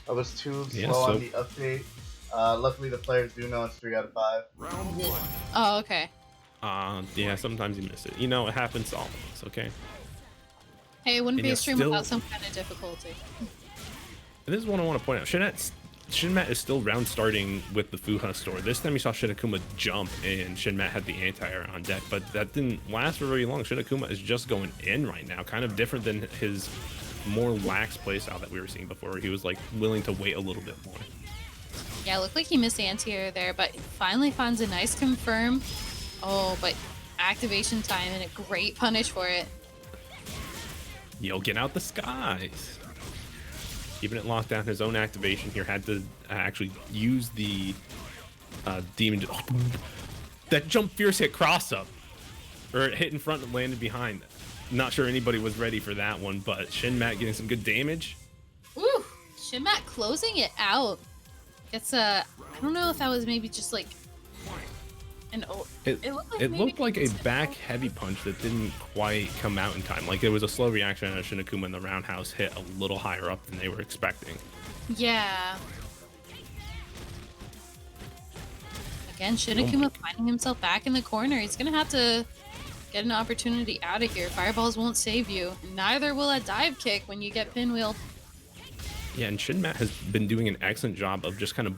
I was too slow on the update. Luckily, the players do know it's 3 out of 5. Round 1. Oh, okay. Yeah, sometimes you miss it. You know, it happens to all of us, okay? Hey, it wouldn't And be a you're stream still- without some kind of difficulty. And this is what I want to point out. Shinmat is still round starting with the Fuha store. This time you saw Shinakuma jump and Shinmat had the anti-air on deck, but that didn't last for very long. Shinakuma is just going in right now, kind of different than his more lax playstyle that we were seeing before, where he was like willing to wait a little bit more. Yeah, it looked like he missed the anti-air there, but finally finds a nice confirm. Oh, but activation time and a great punish for it. Yo, get out the skies. Keeping it locked down, his own activation here had to actually use the demon. Oh, that jump fierce hit cross up, or it hit in front and landed behind. Not sure anybody was ready for that one, but Shinmat getting some good damage. Ooh, Shinmat closing it out. It's I don't know if that was maybe just like an It looked like a back heavy punch that didn't quite come out in time. Like it was a slow reaction, and Shinakuma in the roundhouse hit a little higher up than they were expecting. Yeah. Again, Shinakuma finding himself back in the corner. He's gonna have to get an opportunity out of here. Fireballs won't save you. Neither will a dive kick when you get pinwheeled. Yeah, and Shinmat has been doing an excellent job of just kind of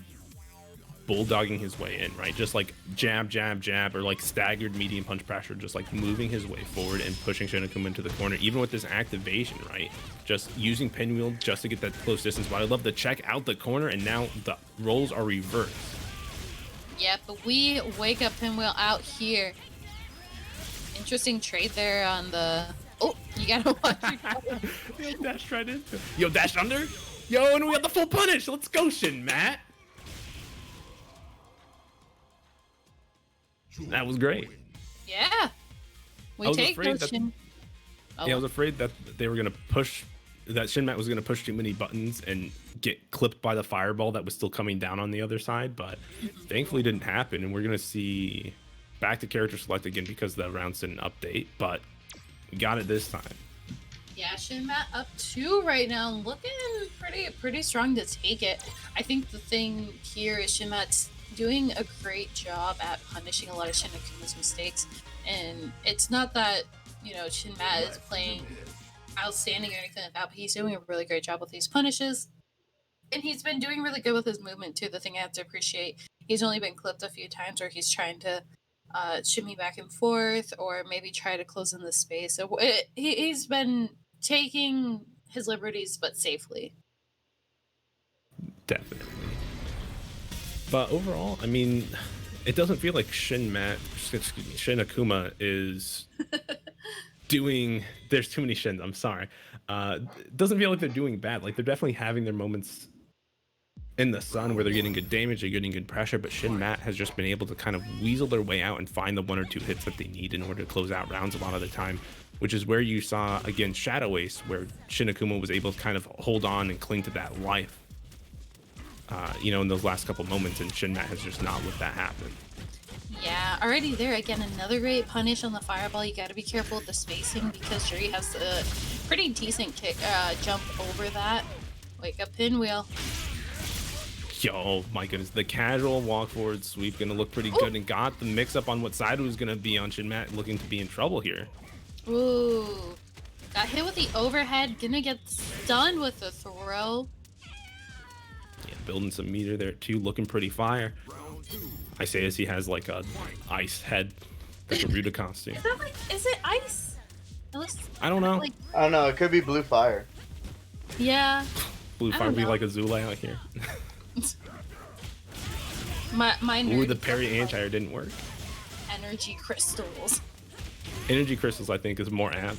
bulldogging his way in, right? Just like jab, jab, jab, or like staggered medium punch pressure, just like moving his way forward and pushing Shinakuma into the corner, even with this activation, right? Just using pinwheel just to get that close distance. But I love the check out the corner, and now the roles are reversed. Yeah, but we wake up pinwheel out here. Interesting trade there on the... Oh, you gotta watch your... Yo, dash right into. Yo, dash under. Yo, and we got the full punish. Let's go, Shinmat. That was great. Yeah. We take those Shin... Yeah, I was afraid that they were gonna push, that Shinmat was gonna push too many buttons and get clipped by the fireball that was still coming down on the other side, but thankfully didn't happen, and we're gonna see back to character select again because the rounds didn't update, but we got it this time. Yeah, Shinmat up 2 right now, looking pretty strong to take it. I think the thing here is Shinmat's doing a great job at punishing a lot of Shinakuma's mistakes, and it's not that, you know, Shinmat is playing outstanding or anything like that, but he's doing a really great job with these punishes. And he's been doing really good with his movement too. The thing I have to appreciate, he's only been clipped a few times where he's trying to shimmy back and forth or maybe try to close in the space. So he's been taking his liberties, but safely. Definitely. But overall, I mean, it doesn't feel like Shin Akuma is doing. There's too many Shins. I'm sorry. It doesn't feel like they're doing bad. Like they're definitely having their moments in the sun where they're getting good damage, they're getting good pressure, but Shin Matt has just been able to kind of weasel their way out and find the 1 or 2 hits that they need in order to close out rounds a lot of the time, which is where you saw against Shadow Ace, where Shin Akuma was able to kind of hold on and cling to that life, you know, in those last couple moments, and Shin Matt has just not let that happen. Yeah, already there. Again, another great punish on the fireball. You got to be careful with the spacing because Shuri has a pretty decent kick jump over that. Wake up, Pinwheel. Yo, my goodness, the casual walk forward sweep gonna look pretty good, and got the mix up on what side it was gonna be on. Shin Matt looking to be in trouble here. Ooh, got hit with the overhead, gonna get stunned with the throw. Yeah, building some meter there too, looking pretty fire. I say as he has like a ice head, like a Ruda costume. Is that like, is it ice? It looks, I don't know. like, I don't know. It could be blue fire. yeah. Blue I fire don't be know. like Azula out here. My Ooh, nerd the parry like anti-air didn't work. energy crystals. Energy crystals, I think, is more apt.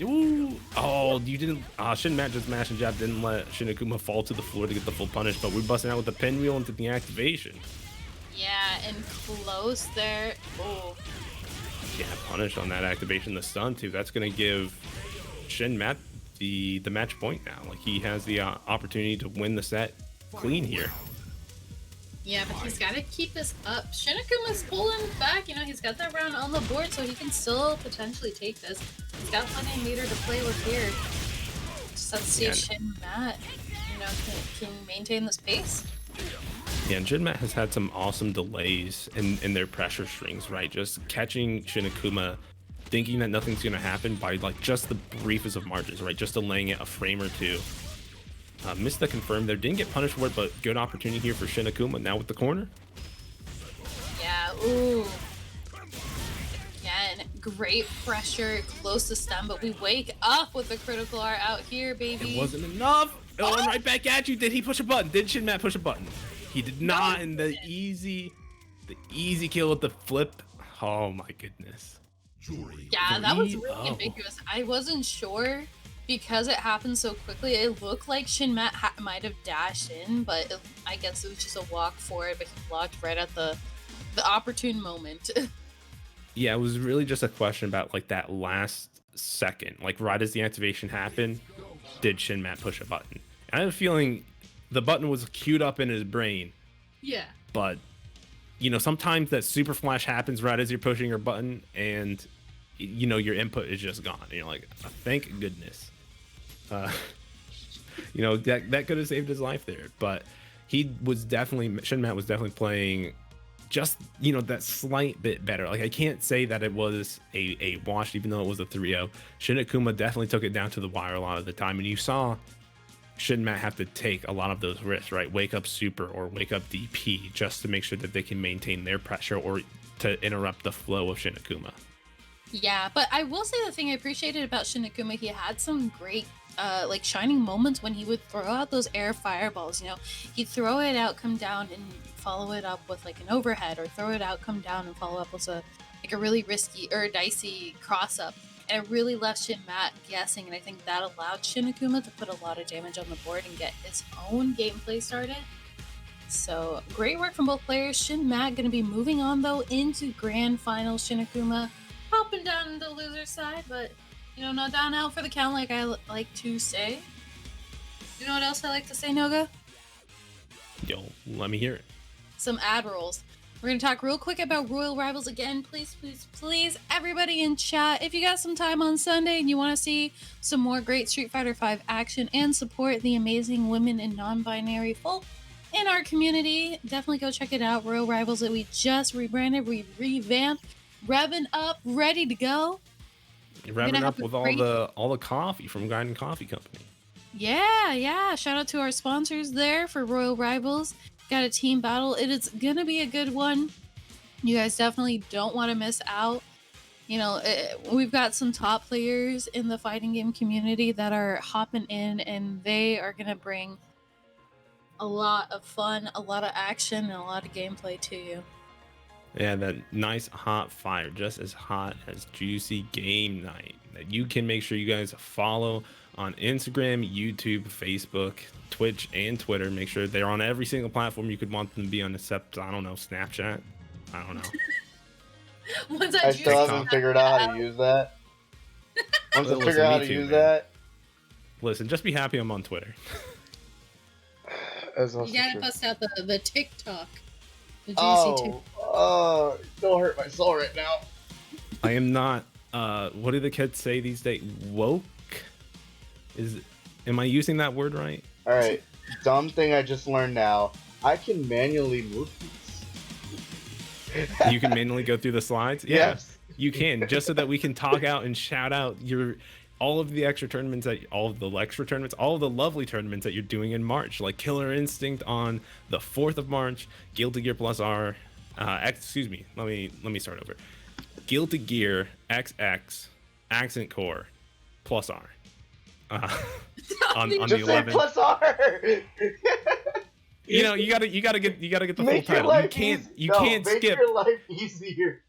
Ooh, oh, you didn't. Shin Matt just mash and jab didn't let Shin Akuma fall to the floor to get the full punish, but we're busting out with the pinwheel into the activation. Yeah, and close there. Oh, Yeah, punish on that activation, the stun too. That's gonna give Shin Matt the match point now. Like he has the opportunity to win the set clean here. Yeah, but he's got to keep this up. Shin Akuma's pulling back. You know, he's got that round on the board, so he can still potentially take this. He's got plenty of meter to play with here. Just have to see if Shin Matt, you know, can maintain this pace. Yeah, and Shin Matt has had some awesome delays in their pressure strings, right? Just catching Shin Akuma thinking that nothing's gonna happen by like just the briefest of margins, right? Just delaying it a frame or two. Missed the confirm there, didn't get punished for it, but good opportunity here for Shin Akuma now with the corner. Yeah, ooh. Again, great pressure, close to stun, but we wake up with the critical R out here, baby. It wasn't enough. Oh, and right back at you. Did he push a button? Did Shin Matt push a button? He did not. And the easy kill with the flip. Oh my goodness. Yeah, that was Three- really oh. ambiguous. I wasn't sure because it happened so quickly. It looked like Shin Matt might have dashed in, but I guess it was just a walk for it, but he blocked right at the opportune moment. Yeah, it was really just a question about like that last second. Like right as the activation happened, did Shin Matt push a button? I have a feeling the button was queued up in his brain, Yeah. but you know, sometimes that super flash happens right as you're pushing your button and you know, your input is just gone. And you're like, thank goodness. You know, that could have saved his life there, but Shin Matt was definitely playing just, you know, that slight bit better. Like I can't say that it was a wash, even though it was a 3-0. Shin Akuma definitely took it down to the wire a lot of the time, and you saw Shin Matt have to take a lot of those risks, right? Wake up super or wake up DP just to make sure that they can maintain their pressure or to interrupt the flow of Shin Akuma. Yeah, but I will say the thing I appreciated about Shin Akuma, he had some great like shining moments when he would throw out those air fireballs. You know, he'd throw it out, come down, and follow it up with like an overhead, or throw it out, come down, and follow up with a really risky or dicey cross up. And it really left Shin Matt guessing, and I think that allowed Shin Akuma to put a lot of damage on the board and get his own gameplay started. So great work from both players. Shin Matt going to be moving on though into grand final. Shin Akuma hopping down the loser side, but you know, not down out for the count like I like to say. You know what else I like to say, Noga? Yo, let me hear it. Some ad rolls. We're going to talk real quick about Royal Rivals again. Please, please, please, everybody in chat, if you got some time on Sunday and you want to see some more great Street Fighter V action and support the amazing women and non-binary folk in our community, definitely go check it out. Royal Rivals that we just rebranded, we revamped, revving up, ready to go. Revving have up a with great- all the coffee from Guiding Coffee Company. Yeah. Shout out to our sponsors there for Royal Rivals. Got a team battle. It is gonna be a good one. You guys definitely don't want to miss out. You know, we've got some top players in the fighting game community that are hopping in, and they are gonna bring a lot of fun, a lot of action, and a lot of gameplay to you. Yeah, that nice hot fire, just as hot as Juicy Game Night. That you can make sure you guys follow on Instagram, YouTube, Facebook, Twitch, and Twitter. Make sure they're on every single platform you could want them to be on, except, I don't know, Snapchat. I don't know. Once I still haven't figured out how to use that. Once I figure out how to use that. Listen, just be happy I'm on Twitter. That's also You gotta true. bust out the TikTok. The juicy Don't hurt my soul right now. I am not, what do the kids say these days? Woke? Am I using that word right? Alright, dumb thing I just learned now. I can manually move these. You can manually go through the slides? Yeah, Yes. you can, just so that we can talk out and shout out all of the extra tournaments, all of the lovely tournaments that you're doing in March, like Killer Instinct on the 4th of March, Guilty Gear Plus R, excuse me, let me start over. Guilty Gear XX Accent Core Plus R. On the Just say 11th. plus R! You know, you gotta get the full Make your title. You life can't easy. you No, can't make skip. your life easier.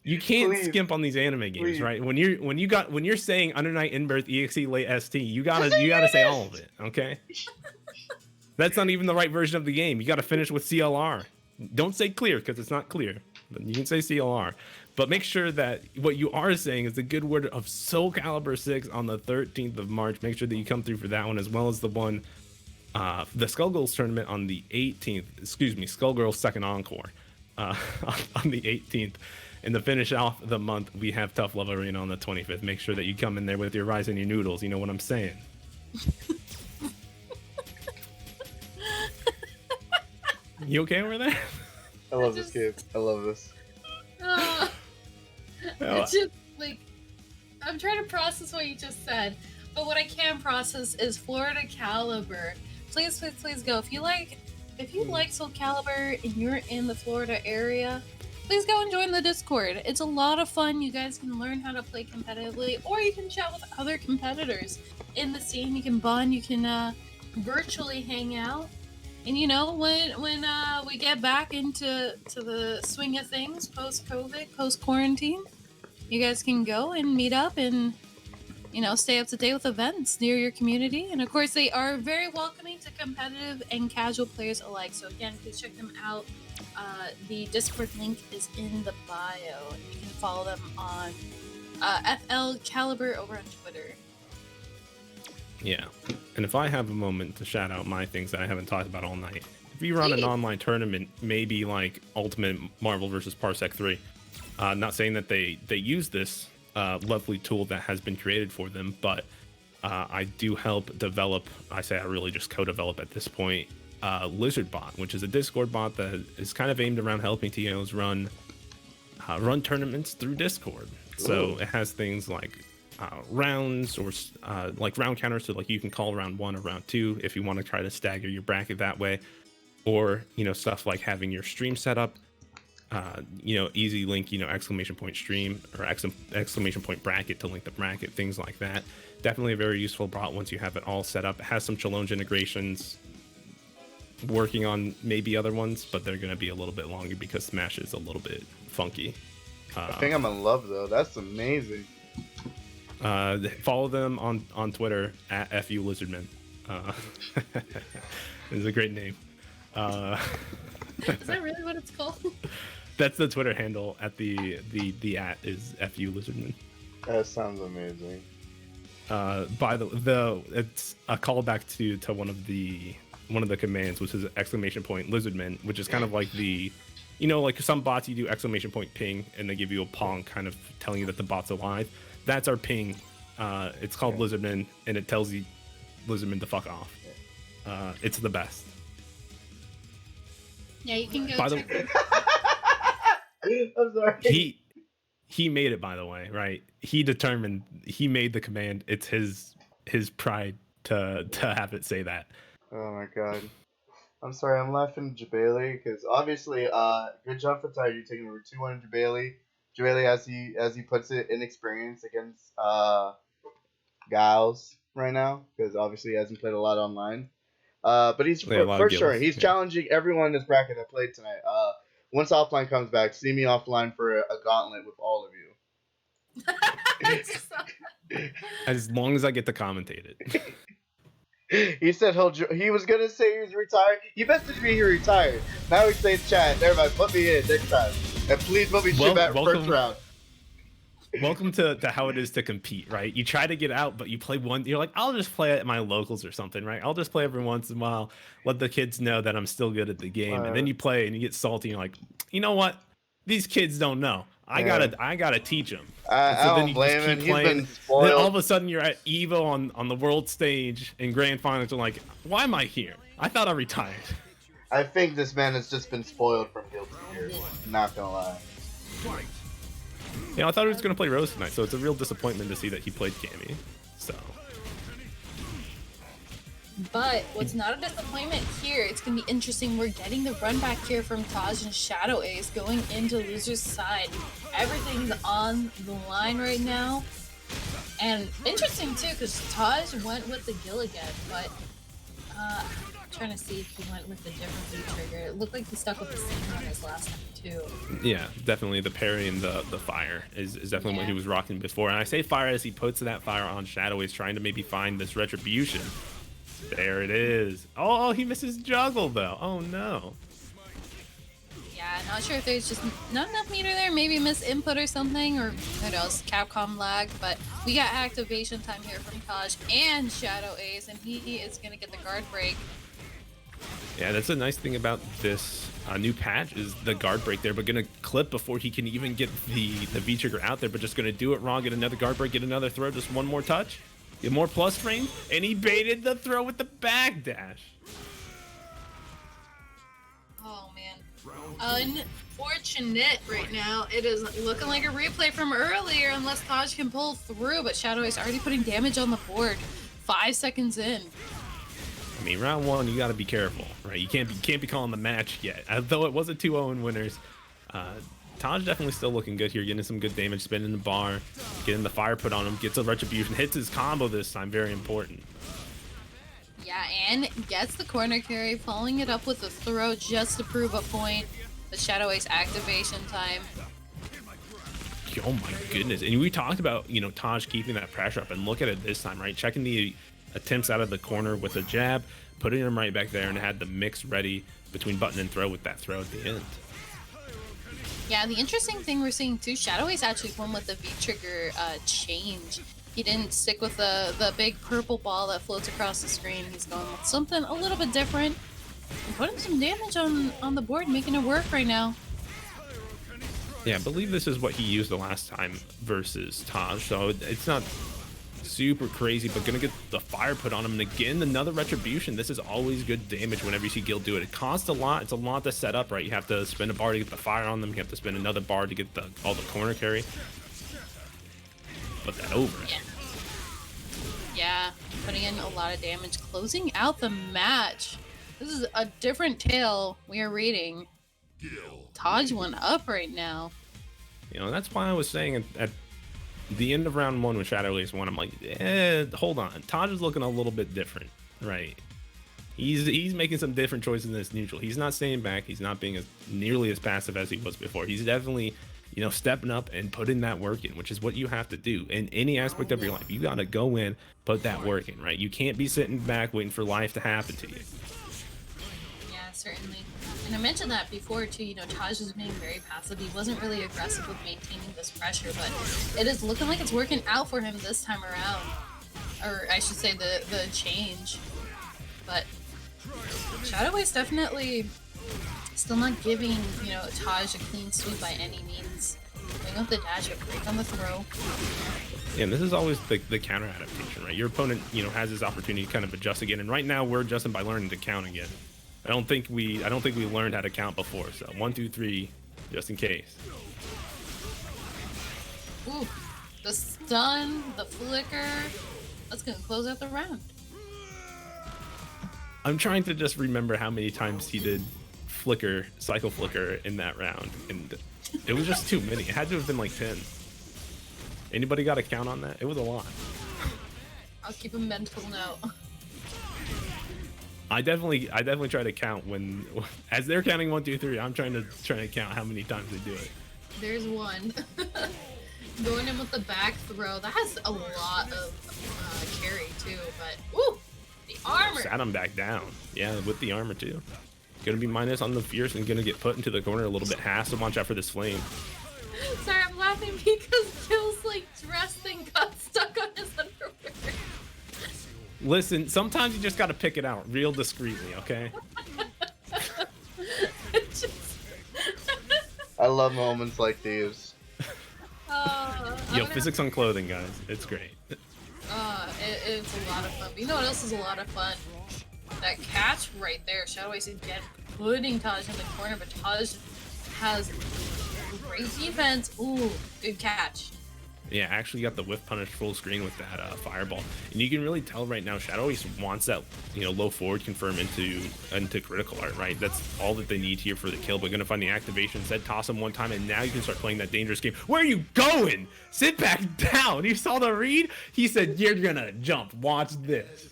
You can't Please. skimp on these anime games, Please. right? When you're saying Under Night In-Birth EXE late ST, you gotta say all of it, okay? That's not even the right version of the game. You gotta finish with CLR. Don't say clear because it's not clear. You can say CLR, but make sure that what you are saying is the good word of Soul Calibur 6 on the 13th of March. Make sure that you come through for that one, as well as the one, the Skullgirls tournament on the 18th. Excuse me, Skullgirls Second Encore on the 18th. And to finish off the month, we have Tough Love Arena on the 25th. Make sure that you come in there with your rice and your noodles. You know what I'm saying? You okay over there? I love this kid. I love this. It's just like I'm trying to process what you just said, but what I can process is Florida Caliber. Please go. If you like Soul Calibur and you're in the Florida area, please go and join the Discord. It's a lot of fun. You guys can learn how to play competitively, or you can chat with other competitors in the scene. You can bond. You can virtually hang out. And you know, when we get back into the swing of things, post-COVID, post-quarantine, you guys can go and meet up and, you know, stay up to date with events near your community. And of course, they are very welcoming to competitive and casual players alike. So again, please check them out. The Discord link is in the bio. You can follow them on FL Caliber over on Twitter. Yeah. And if I have a moment to shout out my things that I haven't talked about all night, if you run an online tournament, maybe like Ultimate Marvel vs. Parsec 3, not saying that they use this lovely tool that has been created for them, but I do help develop, I really just co-develop at this point, Lizard Bot, which is a Discord bot that is kind of aimed around helping TOs run tournaments through Discord. So it has things like rounds or like round counters, so like you can call round 1 or round 2 if you want to try to stagger your bracket that way, or you know, stuff like having your stream set up, you know, easy link, you know, exclamation point stream or exclamation point bracket to link the bracket, things like that. Definitely a very useful bot once you have it all set up. It has some Challenge integrations, working on maybe other ones, but they're going to be a little bit longer because Smash is a little bit funky. I think I'm in love though. That's amazing. Follow them on Twitter at FU Lizardman. It's a great name. Is that really what it's called? That's the Twitter handle. At the at is FU Lizardman. That sounds amazing. By the it's a callback to one of the commands, which is exclamation point Lizardman, which is kind of like the, you know, like some bots you do exclamation point ping and they give you a pong kind of telling you that the bot's alive. That's our ping. It's called Lizardman, and it tells you Lizardman to fuck off. It's the best. Yeah, you can go By the check way, I'm sorry. he made it, by the way, right? He made the command. It's his pride to have it say that. Oh my god. I'm sorry, I'm laughing at Jabali because obviously, good job for Ty. You're taking over 2-1 Jabali. Jabali, as he puts it, inexperienced against Giles right now because obviously he hasn't played a lot online. But he's Yeah, a lot for of sure. gills, He's yeah. challenging everyone in this bracket that played tonight. Once offline comes back, see me offline for a gauntlet with all of you. As long as I get to commentate it. He said he was gonna say he was retired. He messaged me he retired. Now he's saying chat. Never mind. Put me in next time, and please put me ship at first round. Welcome to how it is to compete, right? You try to get out, but you play one. You're like, I'll just play at my locals or something, right? I'll just play every once in a while, let the kids know that I'm still good at the game, and then you play and you get salty. And you're like, you know what? These kids don't know. I gotta teach them. I don't blame him. He's been spoiled. Then all of a sudden you're at Evo on the world stage in grand finals. And like, why am I here? I thought I retired. I think this man has just been spoiled from Guilty Gear. Not gonna lie. You know, I thought he was gonna play Rose tonight, so it's a real disappointment to see that he played Cammy. So. But what's not a disappointment here, it's going to be interesting. We're getting the run back here from Taj and Shadow Ace going into loser's side. Everything's on the line right now. And interesting too, because Taj went with the Gil again, but I'm trying to see if he went with a different V-trigger. It looked like he stuck with the same one as last time too. Yeah, definitely the parry and the fire is definitely what he was rocking before. And I say fire as he puts that fire on Shadow Ace, trying to maybe find this retribution. There it is. Oh, he misses juggle though. Oh no. Yeah, not sure if there's just not enough meter there. Maybe miss input or something, or who knows, Capcom lag. But we got activation time here from Taj and Shadow Ace, and he is gonna get the guard break. Yeah, that's a nice thing about this new patch is the guard break there, but gonna clip before he can even get the V trigger out there, but just gonna do it wrong, get another guard break, get another throw, just one more touch. Get more plus frame, and he baited the throw with the backdash. Oh man, unfortunate right now. It is looking like a replay from earlier, unless Taj can pull through. But Shadow is already putting damage on the board. 5 seconds in. I mean, round one, you got to be careful, right? You can't be calling the match yet. Although it was a 2-0 winners. Taj definitely still looking good here, getting some good damage, spinning the bar, getting the fire put on him, gets a retribution, hits his combo this time, very important. Yeah, and gets the corner carry, following it up with a throw just to prove a point. The Shadow Ace activation time. Oh my goodness. And we talked about, you know, Taj keeping that pressure up, and look at it this time, right? Checking the attempts out of the corner with a jab, putting him right back there, and had the mix ready between button and throw with that throw at the end. Yeah, the interesting thing we're seeing too, Shadow Ace actually went with the V-trigger change. He didn't stick with the big purple ball that floats across the screen. He's going with something a little bit different. And putting some damage on the board, making it work right now. Yeah, I believe this is what he used the last time versus Taj, so it's not super crazy, but gonna get the fire put on him. And again, another retribution. This is always good damage whenever you see Gil do it. It costs a lot. It's a lot to set up, right? You have to spend a bar to get the fire on them. You have to spend another bar to get all the corner carry. Put that over. Yeah, putting in a lot of damage. Closing out the match. This is a different tale we are reading. Taj went up right now. You know, that's why I was saying at the end of round one when Shadow Ace won, I'm like, hold on. Taj is looking a little bit different, right? He's making some different choices in this neutral. He's not staying back. He's not being nearly as passive as he was before. He's definitely, you know, stepping up and putting that work in, which is what you have to do in any aspect of your life. You got to go in, put that work in, right? You can't be sitting back waiting for life to happen to you. Yeah, certainly. And I mentioned that before too, you know, Taj was being very passive. He wasn't really aggressive with maintaining this pressure, but it is looking like it's working out for him this time around. Or I should say the change. But Shadow Ace definitely still not giving, you know, Taj a clean sweep by any means. Going up the dash, a break on the throw. Yeah, and this is always the counter adaptation, right? Your opponent, you know, has his opportunity to kind of adjust again, and right now we're adjusting by learning to count again. I don't think we learned how to count before, so 1, 2, 3, just in case. Ooh, the stun, the flicker. That's gonna close out the round. I'm trying to just remember how many times he did cycle flicker in that round, and it was just too many. It had to have been like 10. Anybody got a count on that? It was a lot. I'll keep a mental note. I definitely try to count when, as they're counting 1, 2, 3. I'm trying to count how many times they do it. There's one. Going in with the back throw. That has a lot of carry too, but ooh, the armor. Sat him back down. Yeah, with the armor too. Gonna be minus on the fierce and gonna get put into the corner a little bit. Has to watch out for this flame. Sorry, I'm laughing because Kill's like dress thing got stuck on his underwear. Listen, sometimes you just gotta pick it out real discreetly, okay? I love moments like these. Yo, physics on clothing, guys. It's great. It's a lot of fun. But you know what else is a lot of fun? That catch right there. Shadow Ace again putting Taj in the corner, but Taj has great defense. Ooh, good catch. Yeah, actually got the whiff punish full screen with that fireball, and you can really tell right now Shadow Ace wants that low forward confirm into critical art, right? That's all that they need here for the kill. But gonna find the activation, said toss him one time, and now you can start playing that dangerous game. Where are you going? Sit back down. You saw the read? He said you're gonna jump. Watch this.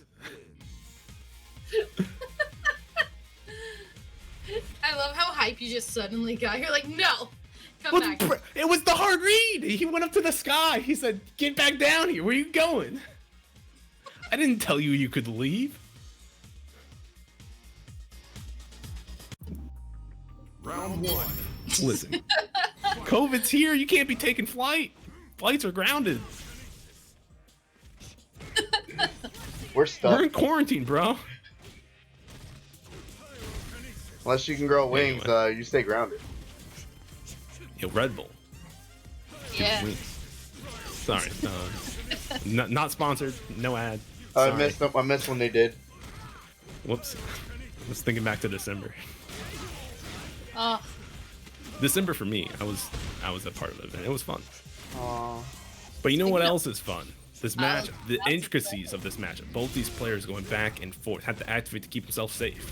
I love how hype you just suddenly got. You're like, no. Come back. It was the hard read. He went up to the sky. He said, "Get back down here. Where are you going?" I didn't tell you you could leave. Round 1. Listen, COVID's here. You can't be taking flight. Flights are grounded. We're stuck. We're in quarantine, bro. Unless you can grow wings, you stay grounded. Yo, Red Bull. Yeah. Sorry. Not sponsored. No ad. I Sorry. missed when they did. Whoops. I was thinking back to December. Oh, December for me. I was a part of it, and it was fun. Aww. But you know what else is fun? This match, the intricacies of this match. Both these players going back and forth, had to activate to keep himself safe.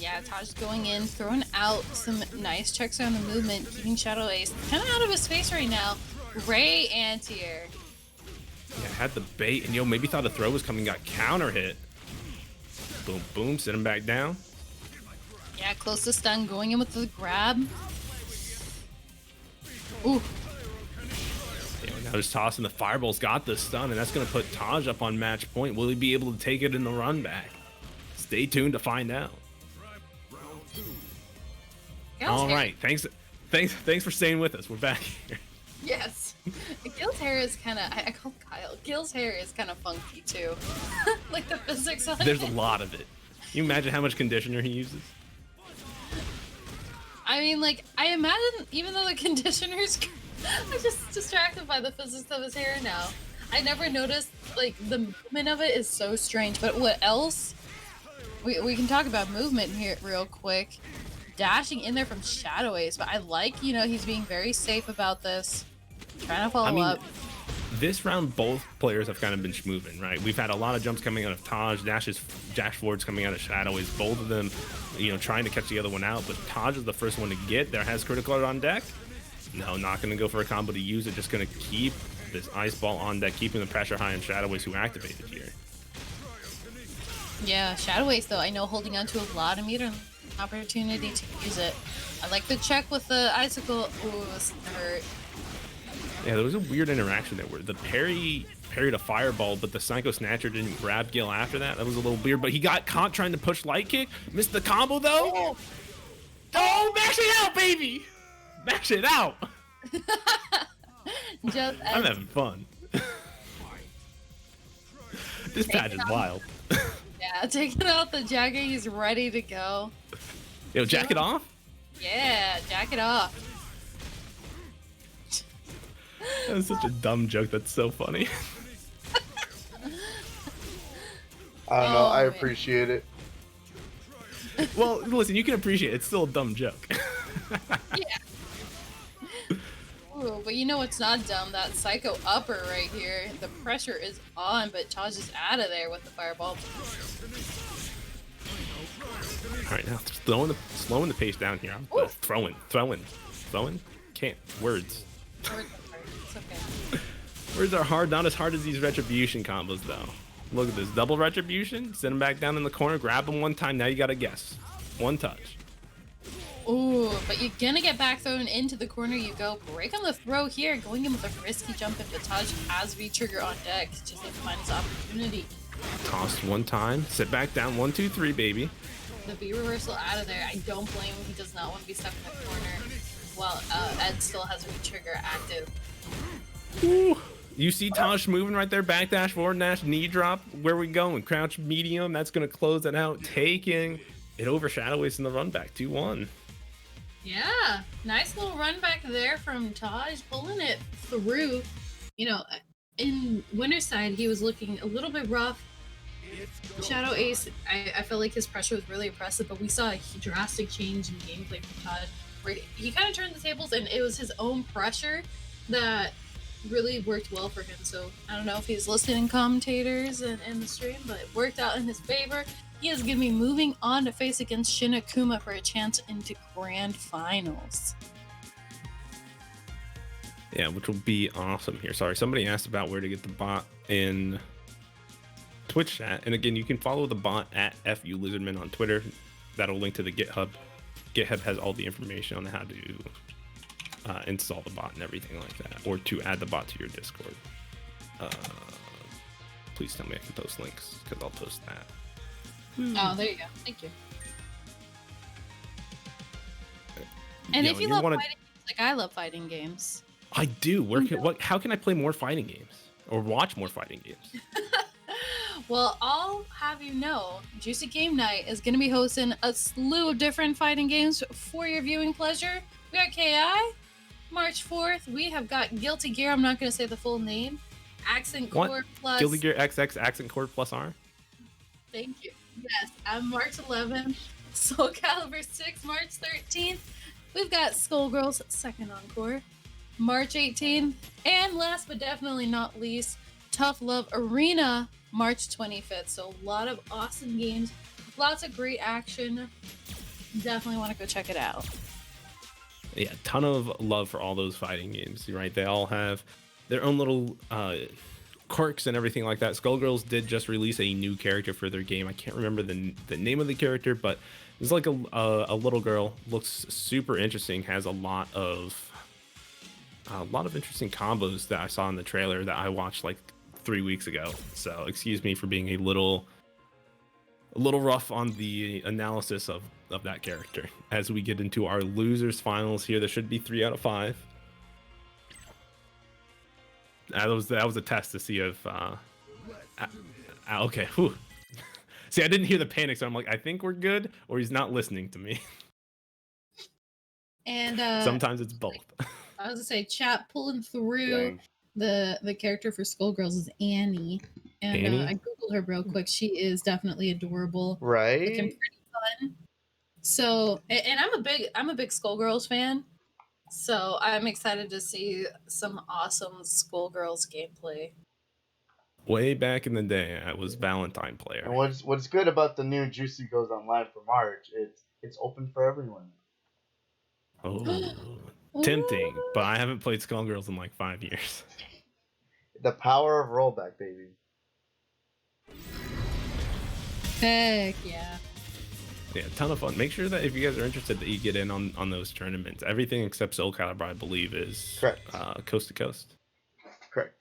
yeah, Taj going in, throwing out some nice checks on the movement, keeping Shadow Ace kind of out of his face right now. Great anti-air. Yeah, had the bait, and maybe thought a throw was coming, got counter hit. Boom, boom, send him back down. Yeah, close to stun, going in with the grab. Ooh. Now just tossing the fireball's got the stun, and that's going to put Taj up on match point. Will he be able to take it in the run back? Stay tuned to find out. All right, thanks for staying with us. We're back here. Yes. Gil's hair is kind of, I call Kyle, Gil's hair is kind of funky too. Like the physics on There's a it. lot of it. Can you imagine how much conditioner he uses? I mean, like, I imagine even though the conditioner's, I'm just distracted by the physics of his hair now. I never noticed, like, the movement of it is so strange. But what else? We can talk about movement here real quick. Dashing in there from Shadow Ace, but I like, he's being very safe about this. Trying to follow up. This round, both players have kind of been moving, right? We've had a lot of jumps coming out of Taj, dash forwards coming out of Shadow Ace. Both of them, trying to catch the other one out, but Taj is the first one to get there. Has critical art on deck. No, not going to go for a combo to use it. Just going to keep this ice ball on deck, keeping the pressure high on Shadow Ace, who activated here. Yeah, Shadow Ace, though, I know holding on to a lot of meter opportunity to use it. I like the check with the icicle. Ooh, this hurt. Yeah, there was a weird interaction there where the parried a fireball, but the Psycho Snatcher didn't grab Gil after that. That was a little weird, but he got caught trying to push light kick. Missed the combo, though. Oh, mash it out, baby! Mash it out! I'm having fun. This patch is wild. Yeah, taking out the jacket, he's ready to go. Yo, jack it off? Yeah, jack it off. That was such a dumb joke. That's so funny. I don't know. I man. appreciate it. Well, listen, you can appreciate it. It's still a dumb joke. Yeah. Ooh, but you know what's not dumb? That Psycho upper right here. The pressure is on, but Taj is out of there with the fireball. All right, now slowing the pace down here. Throwing. Can't words. It's okay. Words are hard, not as hard as these retribution combos though. Look at this double retribution. Send him back down in the corner. Grab him one time. Now you gotta guess. One touch. Ooh, but you're gonna get back thrown into the corner. You go break on the throw here, going in with a risky jump into touch as V-trigger on deck. Just like to find his opportunity. Tossed one time. Sit back down. 1, 2, 3, baby. The V reversal out of there. I don't blame him. He does not want to be stuck in the corner while Ed still has V-trigger active. Ooh. You see Tosh moving right there. Backdash, forward dash, knee drop. Where we going? Crouch medium. That's gonna close it out. Taking it over Shadowways in the run back. 2-1. Yeah, nice little run back there from Taj, pulling it through. You know, in Winterside, he was looking a little bit rough. Shadow Ace, I felt like his pressure was really impressive, but we saw a drastic change in gameplay from Taj, where he kind of turned the tables, and it was his own pressure that really worked well for him. So I don't know if he's listening commentators in the stream, but it worked out in his favor. He is going to be moving on to face against Shin Akuma for a chance into Grand Finals. Yeah, which will be awesome here. Sorry, somebody asked about where to get the bot in Twitch chat. And again, you can follow the bot at FU Lizardman on Twitter. That'll link to the GitHub. GitHub has all the information on how to install the bot and everything like that, or to add the bot to your Discord. Please tell me I can post links, because I'll post that. Oh, there you go. Thank you. And You if know, you you love wanna- fighting games, like I love fighting games. I do. How can I play more fighting games or watch more fighting games? Well, I'll have you know, Juicy Game Night is going to be hosting a slew of different fighting games for your viewing pleasure. We got KI, March 4th. We have got Guilty Gear. I'm not going to say the full name. Accent What? Core Plus. Guilty Gear XX Accent Core Plus R. Thank you. Yes, on March 11th. Soul Calibur 6, March 13th. We've got Skullgirls Second Encore, March 18th. And last but definitely not least, Tough Love Arena, March 25th. So a lot of awesome games, lots of great action. Definitely want to go check it out. Yeah, ton of love for all those fighting games. You're right. They all have their own little quirks and everything like that. Skullgirls did just release a new character for their game. I can't remember the name of the character, but it's like a little girl. Looks super interesting. Has a lot of interesting combos that I saw in the trailer that I watched like 3 weeks ago. So excuse me for being a little rough on the analysis of that character. As we get into our losers finals here, there should be 3 out of 5. That was a test to see if okay. Whew. See, I didn't hear the panic, so I'm like, I think we're good, or he's not listening to me. And sometimes it's both. I was gonna say, chat pulling through the character for Skullgirls is Annie, and Annie? I googled her real quick. She is definitely adorable, Right? looking pretty fun. So, and I'm a big Skullgirls fan, so I'm excited to see some awesome Skullgirls gameplay. Way back in the day, I was Valentine player. And what's good about the new Juicy Goes Online for March? It's open for everyone. Oh, tempting, but I haven't played Skullgirls in like 5 years. The power of rollback, baby. Heck yeah. Yeah, ton of fun. Make sure that if you guys are interested that you get in on those tournaments. Everything except Soul Calibur, I believe, is Correct. Coast to coast. Correct.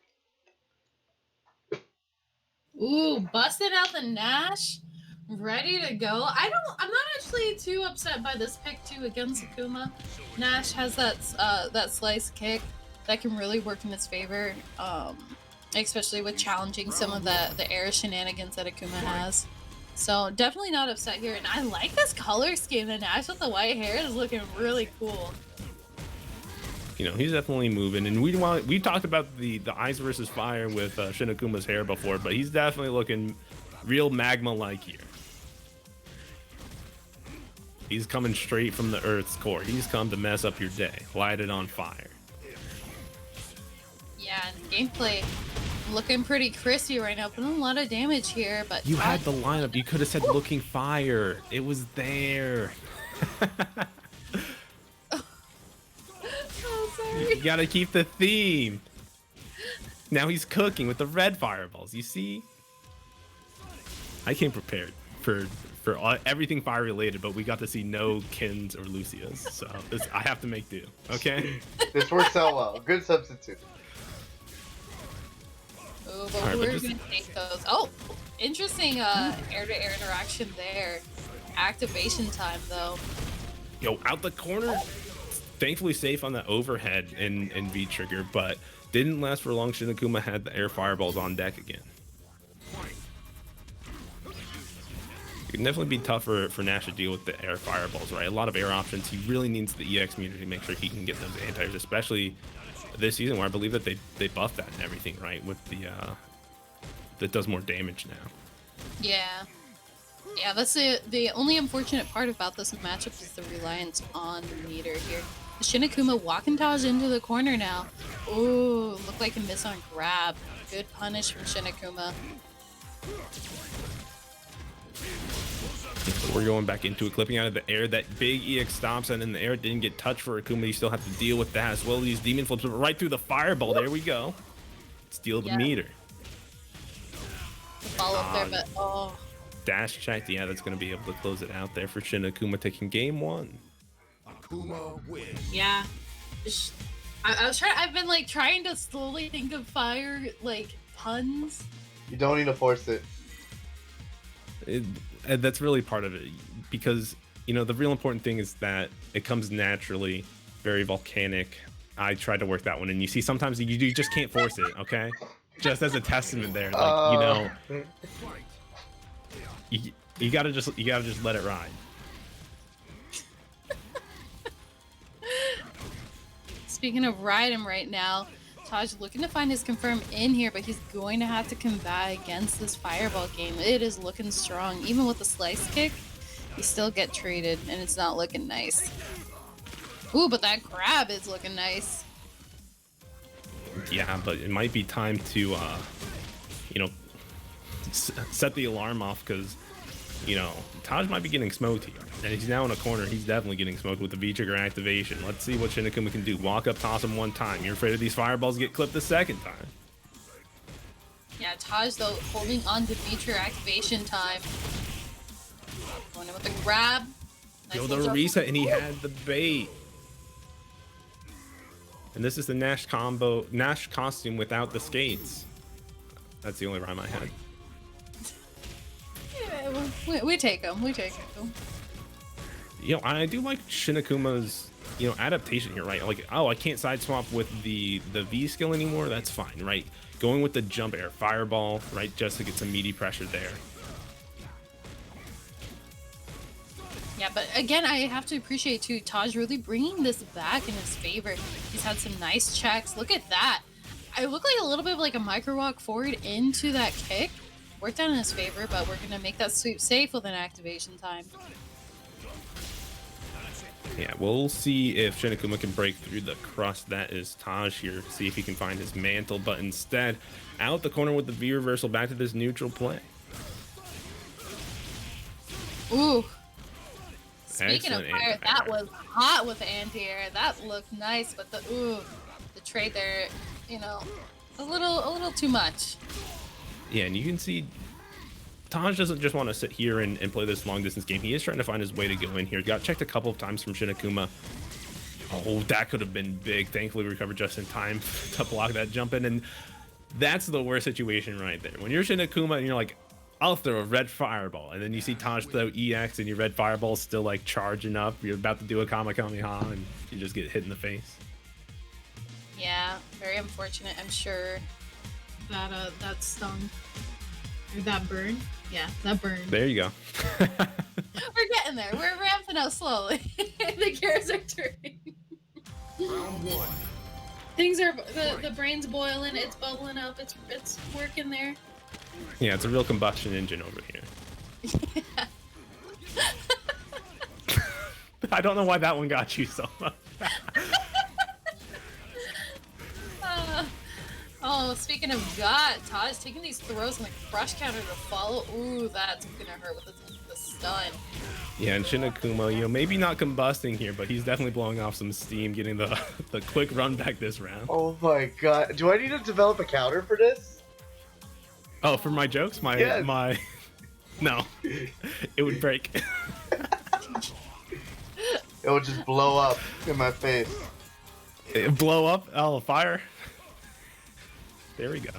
Ooh, busted out the Nash, ready to go. I'm not actually too upset by this pick too against Akuma. Nash has that slice kick that can really work in his favor, especially with challenging some of the air shenanigans that Akuma has. So definitely not upset here, and I like this color scheme. The Nash with the white hair is looking really cool. You know, he's definitely moving, and we talked about the ice versus fire with Shin Akuma's hair before, but he's definitely looking real magma-like here. He's coming straight from the Earth's core. He's come to mess up your day, light it on fire. Yeah, and the gameplay Looking pretty crispy right now, putting a lot of damage here, but You had the lineup. You could have said looking fire. It was there. Oh, sorry. You gotta keep the theme. Now he's cooking with the red fireballs. You see? I came prepared for everything fire related, but we got to see no Kins or Lucias, so I have to make do. Okay. This works out well. Good substitute. Oh, but Alright, but we're just- gonna take those. Oh, interesting air-to-air interaction there. Activation time though. Yo, out the corner. Thankfully safe on the overhead in V trigger, but didn't last for long. Shinakuma had the air fireballs on deck again. It can definitely be tougher for Nash to deal with the air fireballs, right? A lot of air options. He really needs the EX meter to make sure he can get those anti-airs, especially this season where I believe that they buffed that and everything, right? With the that does more damage now. Yeah. Yeah, that's the only unfortunate part about this matchup is the reliance on the meter here. Shinakuma walking Taj into the corner now. Ooh, looked like a miss on grab. Good punish from Shinakuma. We're going back into it, clipping out of the air. That big EX stomp set in the air didn't get touched for Akuma. You still have to deal with that as well. These demon flips right through the fireball. There we go. Steal the Yeah. meter. The follow up there, but oh. Dash checked. Yeah, that's going to be able to close it out there for Shinakuma, taking game one. Akuma wins. Yeah. I was trying. I've been like trying to slowly think of fire like puns. You don't need to force it. That's really part of it, because you know the real important thing is that it comes naturally, very volcanic. I tried to work that one, and you see sometimes you just can't force it. Okay, just as a testament there, like you know, you gotta just let it ride. Speaking of riding right now, Taj looking to find his confirm in here, but he's going to have to combat against this fireball game. It is looking strong. Even with the slice kick, you still get traded, and it's not looking nice. Ooh, but that grab is looking nice. Yeah, but it might be time to, you know, set the alarm off, because, you know, Taj might be getting smoked here. And he's now in a corner. He's definitely getting smoked with the V-trigger activation. Let's see what Shinakuma can do. Walk up, toss him one time. You're afraid of these fireballs get clipped the second time. Yeah, Taj, though, holding on to feature activation time. Going in with the grab. Nice Yo, little the jump. reset, and he had the bait. And this is the Nash combo, Nash costume without the skates. That's the only rhyme I had. Yeah, we take him. We take him. You know, I do like Shinakuma's, you know, adaptation here, right? Like, oh, I can't side swap with the V skill anymore. That's fine, right? Going with the jump air fireball, right? Just to get some meaty pressure there. Yeah, but again, I have to appreciate too Taj really bringing this back in his favor. He's had some nice checks. Look at that. I look like a little bit of like a micro walk forward into that kick. Worked out in his favor, but we're gonna make that sweep safe with an activation time. Yeah, we'll see if Shinakuma can break through the crust that is Taj here. See if he can find his mantle, but instead, out the corner with the V reversal back to this neutral play. Ooh. Speaking Excellent of fire, anti-air. that was hot with the anti-air. That looked nice, but the trade there, you know, a little too much. Yeah, and you can see Taj doesn't just want to sit here and play this long distance game. He is trying to find his way to go in here. Got checked a couple of times from Shinakuma. Oh, that could have been big. Thankfully, we recovered just in time to block that jump in. And that's the worst situation right there. When you're Shinakuma and you're like, I'll throw a red fireball. And then you see Taj throw EX and your red fireball is still like charging up. You're about to do a Kamikameha and you just get hit in the face. Yeah, very unfortunate, I'm sure. That stung. Or that burn. Yeah, that burn. There you go. We're getting there. We're ramping up slowly. The gears are turning. Round one. Things are the brain's boiling. It's bubbling up. It's working there. Yeah, it's a real combustion engine over here. I don't know why that one got you so much. Oh Oh, speaking of God, Taj taking these throws and the crush counter to follow. Ooh, that's gonna hurt with the stun. Yeah, and Shin Akuma, you know, maybe not combusting here, but he's definitely blowing off some steam, getting the the quick run back this round. Oh my god. Do I need to develop a counter for this? Oh, for my jokes? Yes. My no. It would break. It would just blow up in my face. It blow up? Oh, fire. There we go.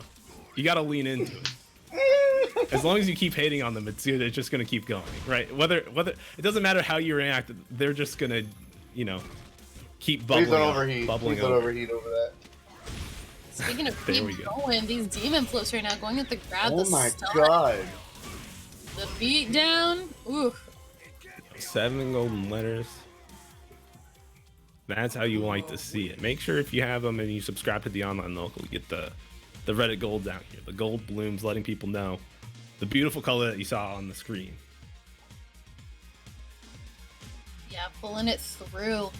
You gotta lean into it. As long as you keep hating on them, it's just gonna keep going, right? Whether it doesn't matter how you react, they're just gonna, you know, keep bubbling. Please don't overheat. Bubbling Please don't overheat over that. Speaking of There we keep go. going, these demon flips right now going at the grab. Oh the my stun, god. The beat down. Ooh. 7 golden letters. That's how you like to see it. Make sure if you have them and you subscribe to the online local, you get the Reddit golds out here. The gold blooms, letting people know the beautiful color that you saw on the screen. Yeah, pulling it through.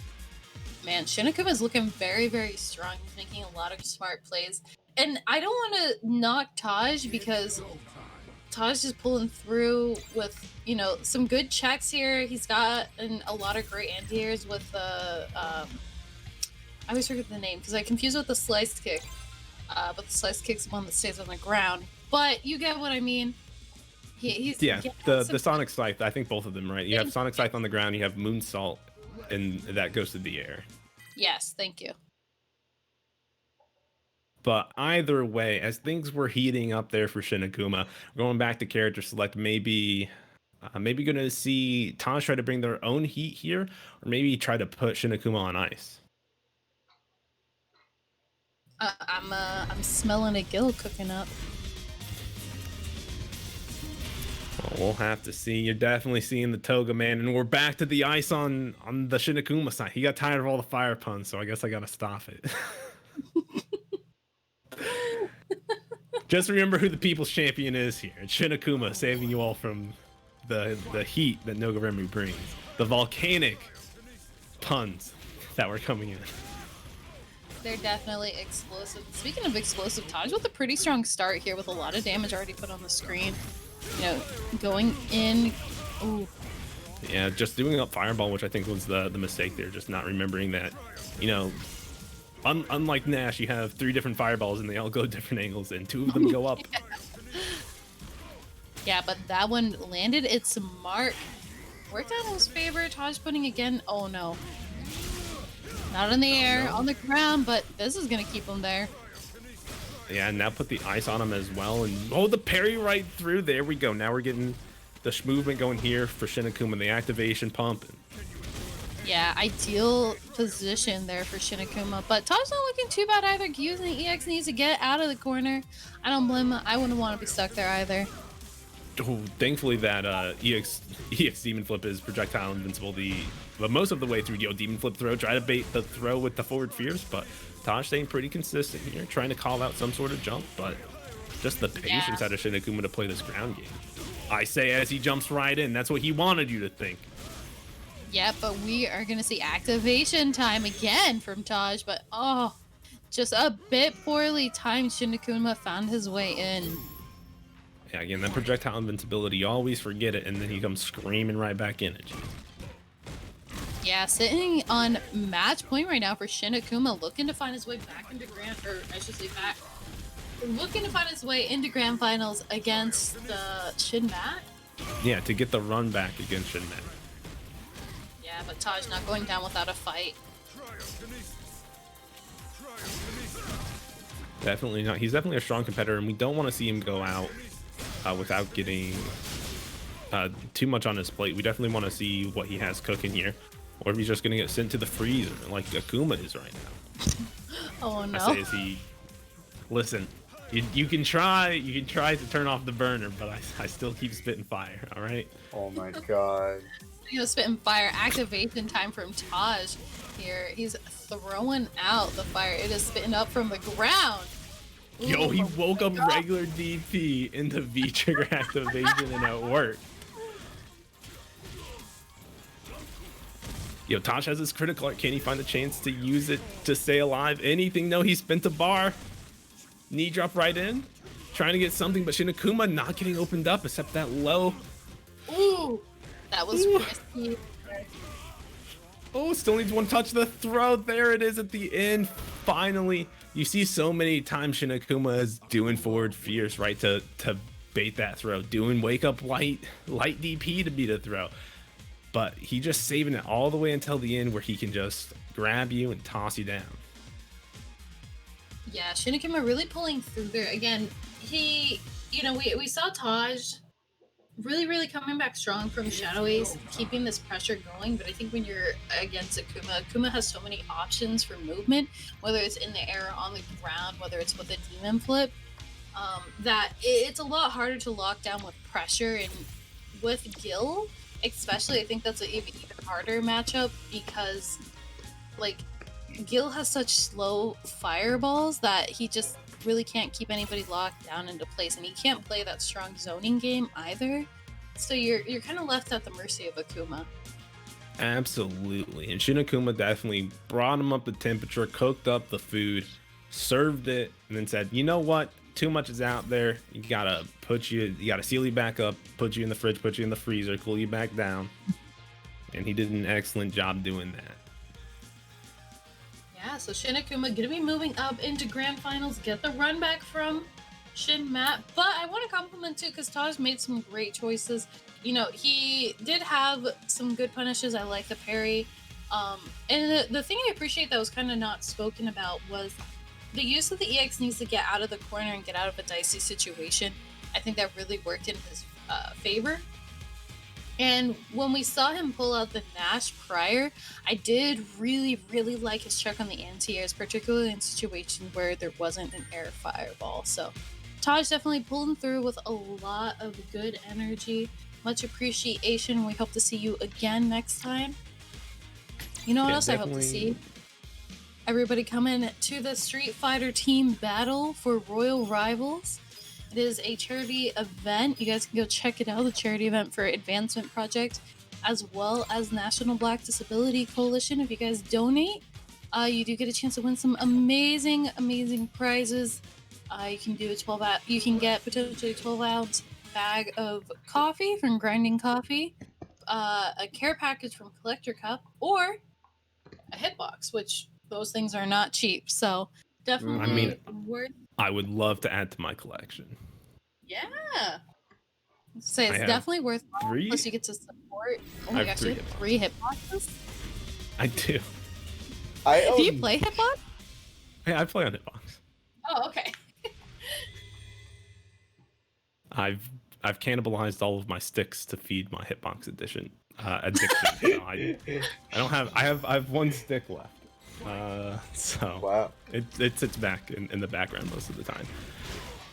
Man, Shin Akuma is looking very, very strong. He's making a lot of smart plays. And I don't want to knock Taj because Taj is pulling through with, you know, some good checks here. He's got a lot of great anti-airs with the, I always forget the name because I confuse it with the sliced kick. But the sliced kick's the one that stays on the ground. But you get what I mean. He's Yeah, getting the Sonic Scythe, I think both of them, right? You have Sonic Scythe on the ground, you have Moonsault, and that goes to the air. Yes, thank you. But either way, as things were heating up there for Shin Akuma, going back to character select, maybe going to see Taj try to bring their own heat here, or maybe try to put Shin Akuma on ice. I'm smelling a gill cooking up. Well, we'll have to see. You're definitely seeing the Toga man, and we're back to the ice on the Shin Akuma side. He got tired of all the fire puns, so I guess I gotta stop it. Just remember who the people's champion is here. It's Shin Akuma, saving you all from the heat that Nogoremu brings. The volcanic puns that were coming in. They're definitely explosive. Speaking of explosive, Taj with a pretty strong start here with a lot of damage already put on the screen. You know, going in. Ooh. Yeah, just doing up Fireball, which I think was the mistake there. Just not remembering that, you know, unlike Nash, you have 3 different Fireballs and they all go different angles, and 2 of them go up. Yeah, but that one landed its mark. Worked out in his favor. Taj putting again. Oh no. Not in the air, on the ground, but this is gonna keep him there. Yeah, and now put the ice on him as well, and oh, the parry right through. There we go. Now we're getting the movement going here for Shin Akuma, the activation pump. Yeah, ideal position there for Shin Akuma, but Taj's not looking too bad either. Using the EX needs to get out of the corner. I don't blame him. I wouldn't want to be stuck there either. Oh, thankfully that EX Demon Flip is projectile invincible but most of the way through. Demon Flip throw, try to bait the throw with the forward fears, but Taj staying pretty consistent here, trying to call out some sort of jump, but just the patience out of Shin Akuma to play this ground game. I say as he jumps right in, that's what he wanted you to think. Yeah, but we are going to see activation time again from Taj, but oh, just a bit poorly timed. Shin Akuma found his way in. Yeah, again, that projectile invincibility, you always forget it, and then he comes screaming right back in at you. Yeah, sitting on match point right now for Shin Akuma, looking to find his way back into looking to find his way into grand finals against Shin Mat. Yeah, to get the run back against Shin Mat. Yeah, but Taj not going down without a fight. Definitely not. He's definitely a strong competitor, and we don't want to see him go out without getting too much on his plate. We definitely want to see what he has cooking here, or if he's just going to get sent to the freezer like Akuma is right now. Oh no! I say, listen, you can try to turn off the burner, but I still keep spitting fire. All right. Oh my god. You know, spitting fire. Activation time from Taj here. He's throwing out the fire. It is spitting up from the ground. Yo, he woke up God. regular DP into V-trigger activation and it worked. Yo, Taj has his critical art. Can he find a chance to use it to stay alive? Anything? No, he spent a bar. Knee drop right in. Trying to get something, but Shin Akuma not getting opened up except that low. Ooh, that was Ooh. risky. Oh, still needs one touch. The throw. There it is at the end. Finally, you see so many times Shin Akuma is doing forward fierce, right, to bait that throw, doing wake up light DP to beat a throw. But he just saving it all the way until the end where he can just grab you and toss you down. Yeah, Shin Akuma really pulling through there. Again, he, we saw Taj really coming back strong from Shadow Ace, keeping this pressure going. But I think when you're against Akuma has so many options for movement, whether it's in the air, on the ground, whether it's with a demon flip, that it's a lot harder to lock down with pressure. And with Gil, especially, I think that's an even harder matchup because, like, Gil has such slow fireballs that he just really can't keep anybody locked down into place, and he can't play that strong zoning game either. So you're kind of left at the mercy of Akuma. Absolutely, and Shin Akuma definitely brought him up the temperature, cooked up the food, served it, and then said, "You know what? Too much is out there. You gotta seal you back up, put you in the fridge, put you in the freezer, cool you back down." And he did an excellent job doing that. Yeah, so Shin Akuma gonna be moving up into grand finals, get the run back from Shin Matt. But I want to compliment too, because Taj made some great choices. He did have some good punishes. I like the parry. And the thing I appreciate that was kind of not spoken about was the use of the EX needs to get out of the corner and get out of a dicey situation. I think that really worked in his favor. And when we saw him pull out the Nash prior, I did really like his check on the anti-airs, particularly in situations where there wasn't an air fireball. So Taj definitely pulling through with a lot of good energy. Much appreciation. We hope to see you again next time. You know what else definitely. I hope to see? Everybody come in to the Street Fighter team battle for Royal Rivals. It is a charity event. You guys can go check it out. The charity event for Advancement Project, as well as National Black Disability Coalition. If you guys donate, you do get a chance to win some amazing prizes. You can do you can get potentially 12-ounce bag of coffee from Grinding Coffee, a care package from Collector Cup, or a hitbox, which those things are not cheap. So definitely worth. I would love to add to my collection. Yeah. Say it's definitely worth it. Three? Plus you get to support. Oh my gosh, you have 3 hitboxes? I do. Do you play hitbox? Hey, I play on Hitbox. Oh, okay. I've cannibalized all of my sticks to feed my Hitbox addiction. I don't have. I have 1 stick left. So Wow. it sits back in the background most of the time.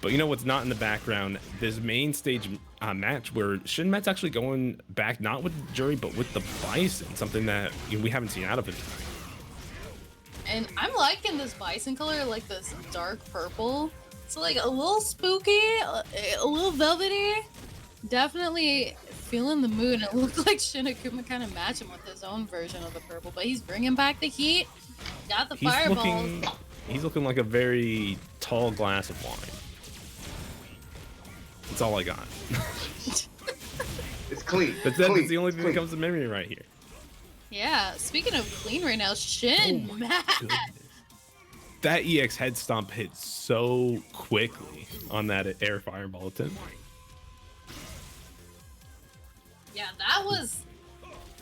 But you know what's not in the background? This main stage match where Shin Matt's actually going back, not with the jury, but with the Bison, something that we haven't seen out of him. And I'm liking this Bison color, like this dark purple. It's like a little spooky, a little velvety. Definitely feeling the mood. It looked like Shin Akuma kind of matched him with his own version of the purple, but he's bringing back the heat. Got the fireballs. He's looking like a very tall glass of wine. That's all I got. It's clean. That's the only thing that comes to memory right here. Yeah, speaking of clean right now, Shin Matt. Goodness. That EX head stomp hit so quickly on that air fireball attempt. Yeah, that was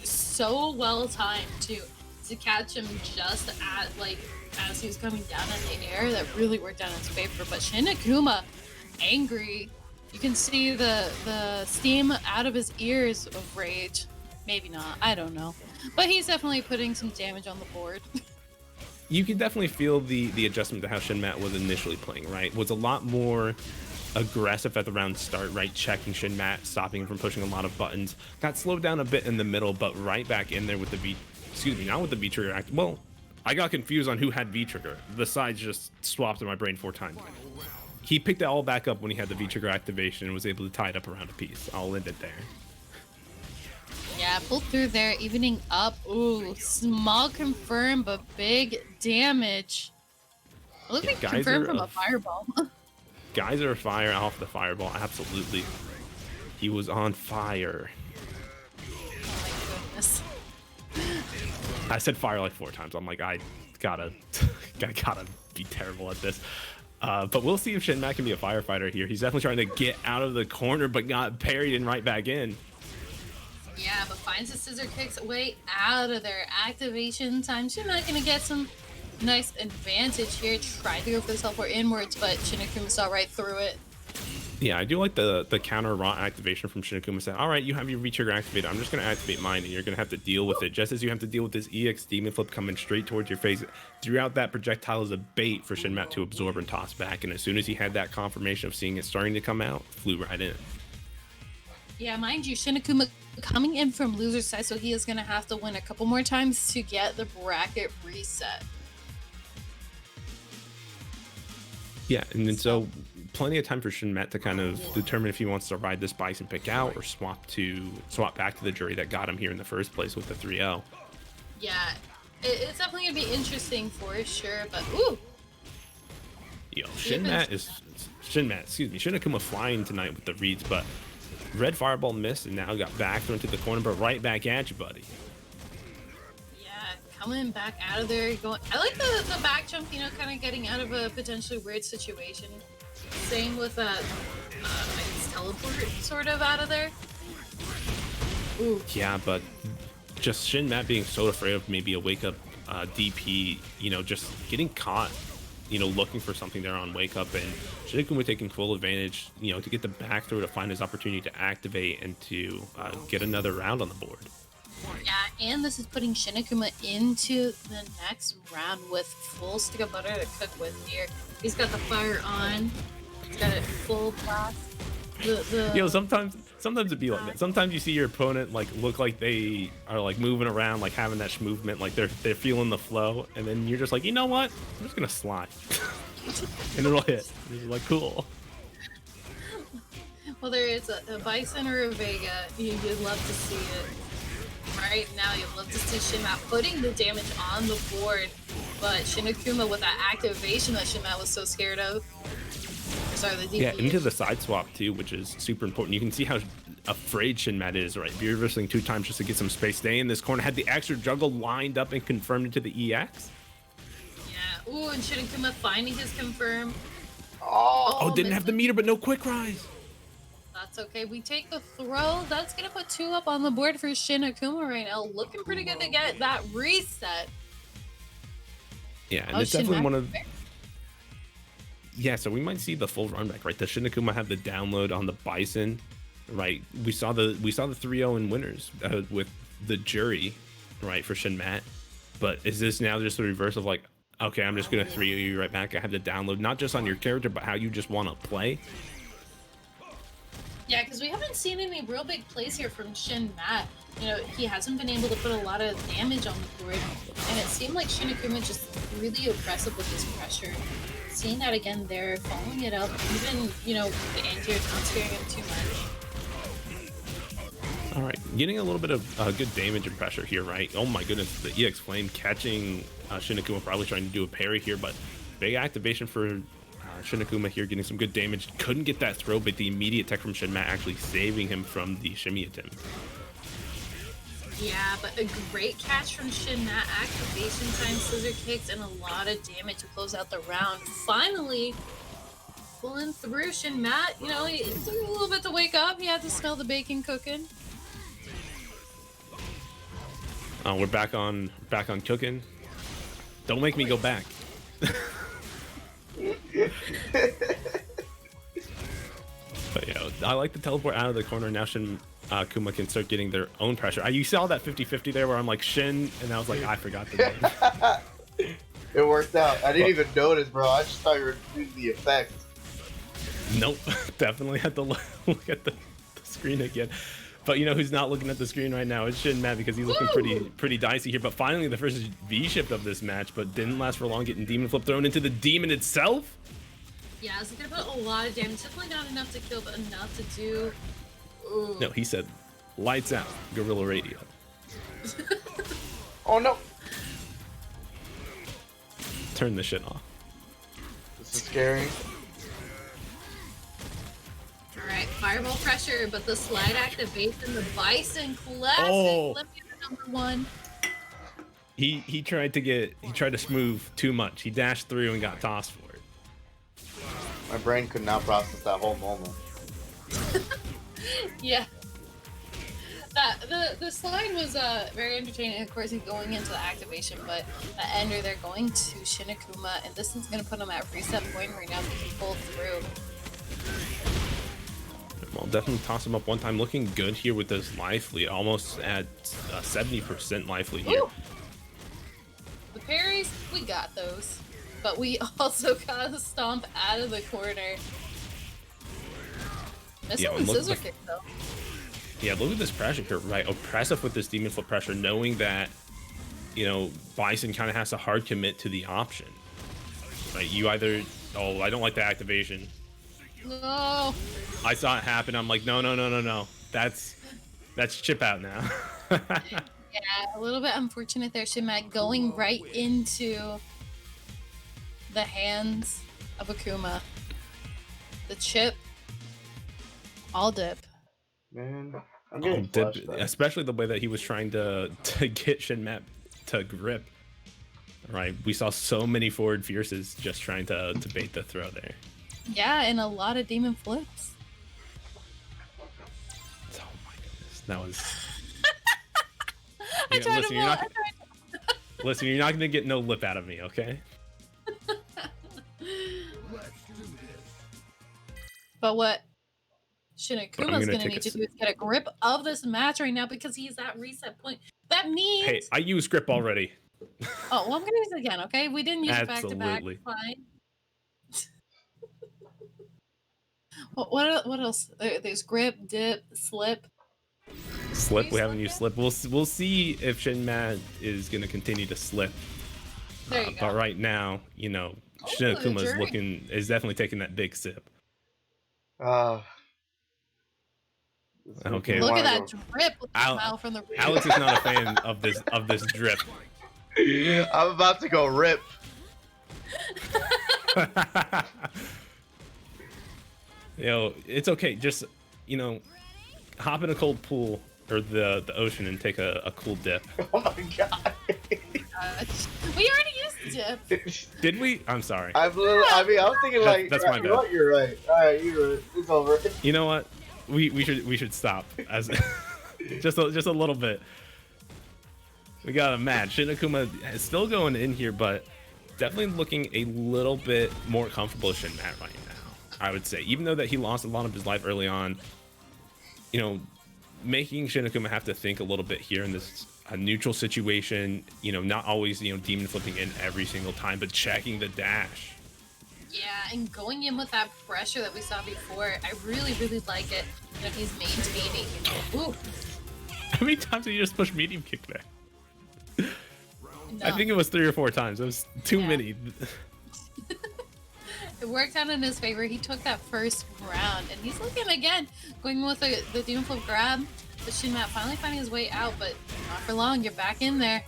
so well timed too, to catch him just at as he was coming down in the air. That really worked out in his favor. But Shin Akuma, angry. You can see the steam out of his ears of rage. Maybe not, I don't know. But he's definitely putting some damage on the board. You can definitely feel the adjustment to how Shin Matt was initially playing, right? Was a lot more aggressive at the round start, right? Checking Shin Matt, stopping him from pushing a lot of buttons. Got slowed down a bit in the middle, but right back in there with the not with the V-trigger act. Well, I got confused on who had V-trigger. The sides just swapped in my brain 4 times. He picked it all back up when he had the V-trigger activation and was able to tie it up around a piece. I'll end it there. Yeah, pulled through there, evening up. Ooh, small confirm, but big damage. Look Yeah, like Geyser confirmed from a of- fireball. Geyser of fire off the fireball. Absolutely. He was on fire. Oh my goodness. I said fire like 4 times. I'm like, I gotta be terrible at this. But we'll see if Shin Matt can be a firefighter here. He's definitely trying to get out of the corner, but got parried and right back in. Yeah, but finds the scissor kicks way out of their activation time. She's not gonna get some nice advantage here. Tried to go for the teleport inwards, but Shinakuma saw right through it. Yeah, I do like the counter raw activation from Shinakuma. Said, all right, you have your V-trigger activated. I'm just going to activate mine, and you're going to have to deal with it. Just as you have to deal with this EX Demon Flip coming straight towards your face. Throughout that projectile is a bait for Shin Matt to absorb and toss back. And as soon as he had that confirmation of seeing it starting to come out, flew right in. Yeah, mind you, Shinakuma coming in from loser's side, so he is going to have to win a couple more times to get the bracket reset. Yeah, and then so plenty of time for Shin Matt to kind of determine if he wants to ride this Bison pick out or swap back to the jury that got him here in the first place with the 3-0. Yeah, it's definitely going to be interesting for sure, but ooh! Yo, Shinakuma flying tonight with the reads, but red fireball missed and now got back thrown into the corner, but right back at you, buddy. Coming back out of there, going. I like the back jump, you know, kind of getting out of a potentially weird situation. Same with I guess teleport sort of out of there. Ooh. Yeah, but just Shin Matt being so afraid of maybe a wake up DP, you know, just getting caught, you know, looking for something there on wake up, and Shinakuma taking full advantage, you know, to get the back throw to find his opportunity to activate and to get another round on the board. Yeah, and this is putting Shinakuma into the next round with full stick of butter to cook with here. He's got the fire on. He's got it full blast. You know, sometimes it'd be like that. Sometimes you see your opponent like look like they are like moving around, like having that movement, like they're feeling the flow, and then you're just like, you know what? I'm just gonna slide, and it'll hit. And you're like, cool. Whether it's a Bison or a Vega, you'd love to see it. Right now, you'd love to see Shin Matt putting the damage on the board, but Shinakuma with that activation that Shin Matt was so scared of. Sorry, the DP. Yeah, into the side swap too, which is super important. You can see how afraid Shin Matt is, right? You're reversing 2 times just to get some space. Stay in this corner, had the extra juggle lined up and confirmed into the EX. Yeah, ooh, and Shinakuma finding his confirm. Oh, didn't have the meter, but no quick rise. That's okay. We take the throw. That's going to put 2 up on the board for Shinakuma right now. Looking pretty good to get that reset. Yeah, and it's definitely one of... Yeah, so we might see the full run back, right? The Shinakuma have the download on the Bison, right? We saw the 3-0 in winners with the jury, right, for Shin Matt. But is this now just the reverse of like, okay, I'm just going to 3-0 you right back. I have the download, not just on your character, but how you just want to play. Yeah, because we haven't seen any real big plays here from Shin Matt. You know, he hasn't been able to put a lot of damage on the board, and it seemed like Shinakuma just really aggressive with his pressure. Seeing that again there, following it up, even, you know, the anti-air not scaring him too much. All right, getting a little bit of good damage and pressure here, right? Oh my goodness, the EX Flame catching Shinakuma, probably trying to do a parry here, but big activation for Shinakuma here, getting some good damage. Couldn't get that throw, but the immediate tech from Shin Matt actually saving him from the shimmy attempt. Yeah, but a great catch from Shin Matt. Activation time, scissor kicks, and a lot of damage to close out the round. Finally, pulling through Shin Matt. You know, it took a little bit to wake up. He had to smell the bacon cooking. We're back on cooking. Don't make me go back. But yeah, I like the teleport out of the corner. Now Shin Kuma can start getting their own pressure. You saw that 50-50 there where I'm like Shin, and I was like, I forgot the name. It worked out. I didn't even notice, bro. I just thought you were doing the effect. Nope, definitely had to look at the screen again. But you know who's not looking at the screen right now? It's Shin Matt, because he's looking pretty dicey here. But finally the first V-shift of this match, but didn't last for long, getting Demon Flip thrown into the Demon itself. Yeah, it's gonna put a lot of damage. Definitely not enough to kill, but enough to do. Ooh. No, he said, lights out, Guerrilla Radio. Oh no! Turn the shit off. This is scary. Alright, fireball pressure, but the slide activation, the Bison classic. Oh. Let me be number one. He tried to smooth too much. He dashed through and got tossed for it. My brain could not process that whole moment. Yeah. The slide was very entertaining. Of course, he's going into the activation, but the ender, they're going to Shinakuma, and this is going to put him at reset point right now. He can pull through. Well, definitely toss him up one time. Looking good here with this life lead, almost at 70% life lead here. Ooh. The parries, we got those, but we also got a stomp out of the corner. Missing Yeah, the and look at scissor the- kick though. Yeah, look at this pressure here, right? Oppressive with this demon flip pressure, knowing that, you know, Bison kind of has to hard commit to the option. Right? You either, oh, I don't like the activation. No. I saw it happen. I'm like, no. That's chip out now. Yeah, a little bit unfortunate there, Shimak, going right into the hands of Akuma. The chip, all dip. Man, I'm getting Dip, flashbacks. especially the way that he was trying to get Shinmat to grip. Right, we saw so many forward fierces just trying to bait the throw there. Yeah, and a lot of demon flips. Oh my goodness, that was. I Yeah, tried listen, to you're pull, not- Listen, you're not gonna get no lip out of me, okay? But what I'm Shinakuma's gonna gonna take need a to do is get a grip of this match right now because he's at reset point. That means Hey, I used grip already. oh well, I'm gonna use it again, okay? We didn't use it back to back. Absolutely. Fine. What else? There's grip, dip, slip. Slip, we You haven't used slip. We'll see if Shinmat is gonna continue to slip. There you go. But right now, you know, Oh, Shinakuma's Jerry. is definitely taking that big sip. This Okay. makes me Look at wanna that drip with the Al- smile from the rear. Alex is not a fan of this drip. go. I'm about to go rip. Yo, it's okay. Just, you know, hop in a cold pool or the ocean and take a cool dip. Oh my god. We already used dip. Did we? I'm sorry. I was thinking like, That's my you know what, you're right. Alright, you're right. It's over. You know what? We should stop as just a little bit. We got a match. Shinakuma is still going in here, but definitely looking a little bit more comfortable with Shinmat right now. I would say, even though that he lost a lot of his life early on, you know, making Shinakuma have to think a little bit here in this neutral situation. You know, not always demon flipping in every single time, but checking the dash. Yeah, and going in with that pressure that we saw before, I really like it. You know, he's maintaining. Ooh, How many times did you just push medium kick there? no. I think it was 3 or 4 times. It was too Yeah. many. It worked out in his favor. He took that first round, and he's looking again, going with the demon flip grab. The Shinmat finally finding his way out, but not for long. You're back in there.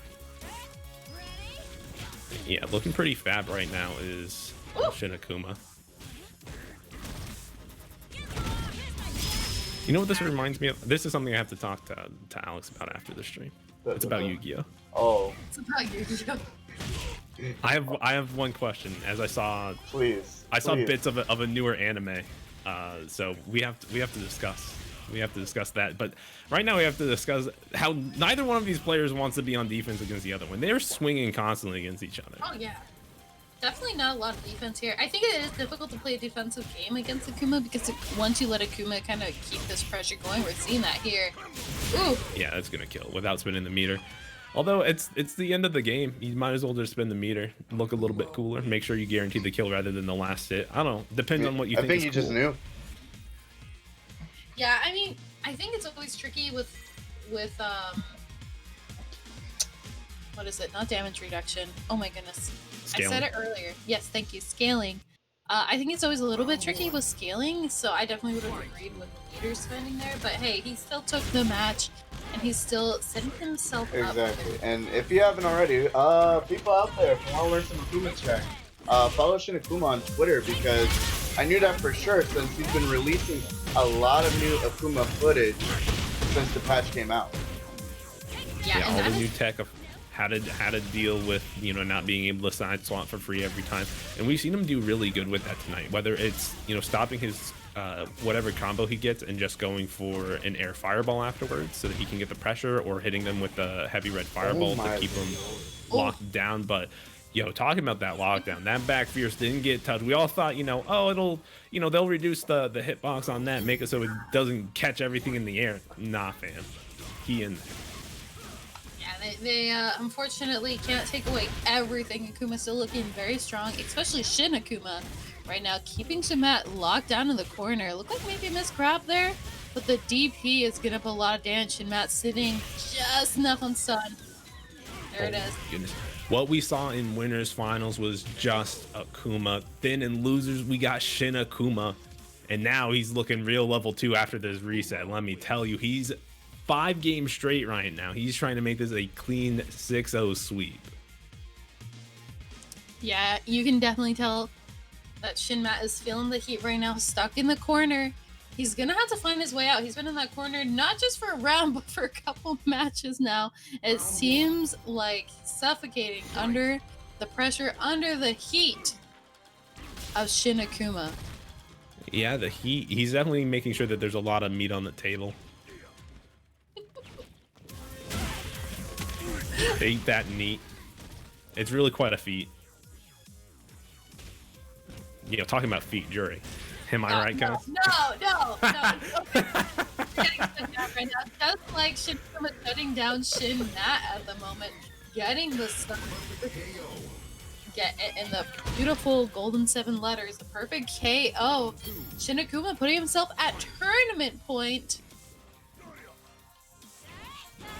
Yeah, looking pretty fab right now is Ooh. Shinakuma. You know what this reminds me of? This is something I have to talk to Alex about after the stream. It's about Yu-Gi-Oh! Oh, It's about you. I have one question. As I saw please. I saw please. bits of a newer anime, so we have to discuss. We have to discuss that. But right now we have to discuss how neither one of these players wants to be on defense against the other one. They're swinging constantly against each other. Oh yeah. Definitely not a lot of defense here. I think it is difficult to play a defensive game against Akuma because once you let Akuma kind of keep this pressure going, we're seeing that here. Ooh, Yeah, that's gonna kill without spinning the meter. Although it's the end of the game, you might as well just spin the meter, look a little bit cooler, make sure you guarantee the kill rather than the last hit. I don't know. Depends on what you I think. think is you just cool. knew. yeah. I mean, I think it's always tricky with what is it? Not damage reduction. Oh my goodness. I said it earlier. Yes, thank you. Scaling. I think it's always a little bit tricky with scaling, so I definitely would have agreed with the meter spending there. But hey, he still took the match, and he's still setting himself up. Exactly. And if you haven't already, people out there, if you want to learn some Akuma track, follow Shin Akuma on Twitter because I knew that for sure since he's been releasing a lot of new Akuma footage since the patch came out. Yeah, all the new tech of how to deal with, you know, not being able to side swap for free every time, and we've seen him do really good with that tonight. Whether it's, you know, stopping his whatever combo he gets and just going for an air fireball afterwards so that he can get the pressure, or hitting them with the heavy red fireball to keep them locked down. But yo, talking about that lockdown, that back fierce didn't get touched. We all thought, you know, oh, it'll, you know, they'll reduce the hitbox on that, make it so it doesn't catch everything in the air. Nah, fam, he in there. They unfortunately can't take away everything. Akuma's still looking very strong, especially Shin Akuma right now, keeping Shimat locked down in the corner. Looked like maybe missed grab there, but the DP is getting up a lot of damage. Shimat sitting just enough on stun. There it is. Goodness. What we saw in winners finals was just Akuma. Then in losers, we got Shin Akuma, and now he's looking real level 2 after this reset. Let me tell you, he's 5 games straight right now. He's trying to make this a clean 6-0 sweep. Yeah, you can definitely tell that Shinmat is feeling the heat right now, stuck in the corner. He's gonna have to find his way out. He's been in that corner not just for a round, but for a couple matches now. It seems like suffocating under the pressure, under the heat of Shin Akuma. Yeah, the heat. He's definitely making sure that there's a lot of meat on the table. Ain't that neat? It's really quite a feat. You know, talking about feet, Jury. Am I right, guys? No. Getting shut down right now. Just like Shin Akuma shutting down Shin Nat at the moment, getting the stuff. Get it in the beautiful golden 7 letters, the perfect KO. Shin Akuma putting himself at tournament point.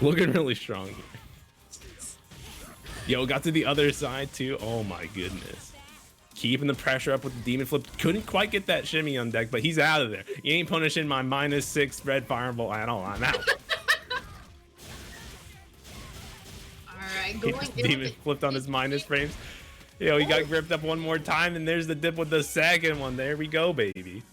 Looking really strong here. Yo, got to the other side too. Oh my goodness. Keeping the pressure up with the demon flip. Couldn't quite get that shimmy on deck, but he's out of there. You ain't punishing my -6 red fireball at all. I'm out. Alright, Demon flipped on his minus frames. Yo, he got gripped up one more time, and there's the dip with the second one. There we go, baby.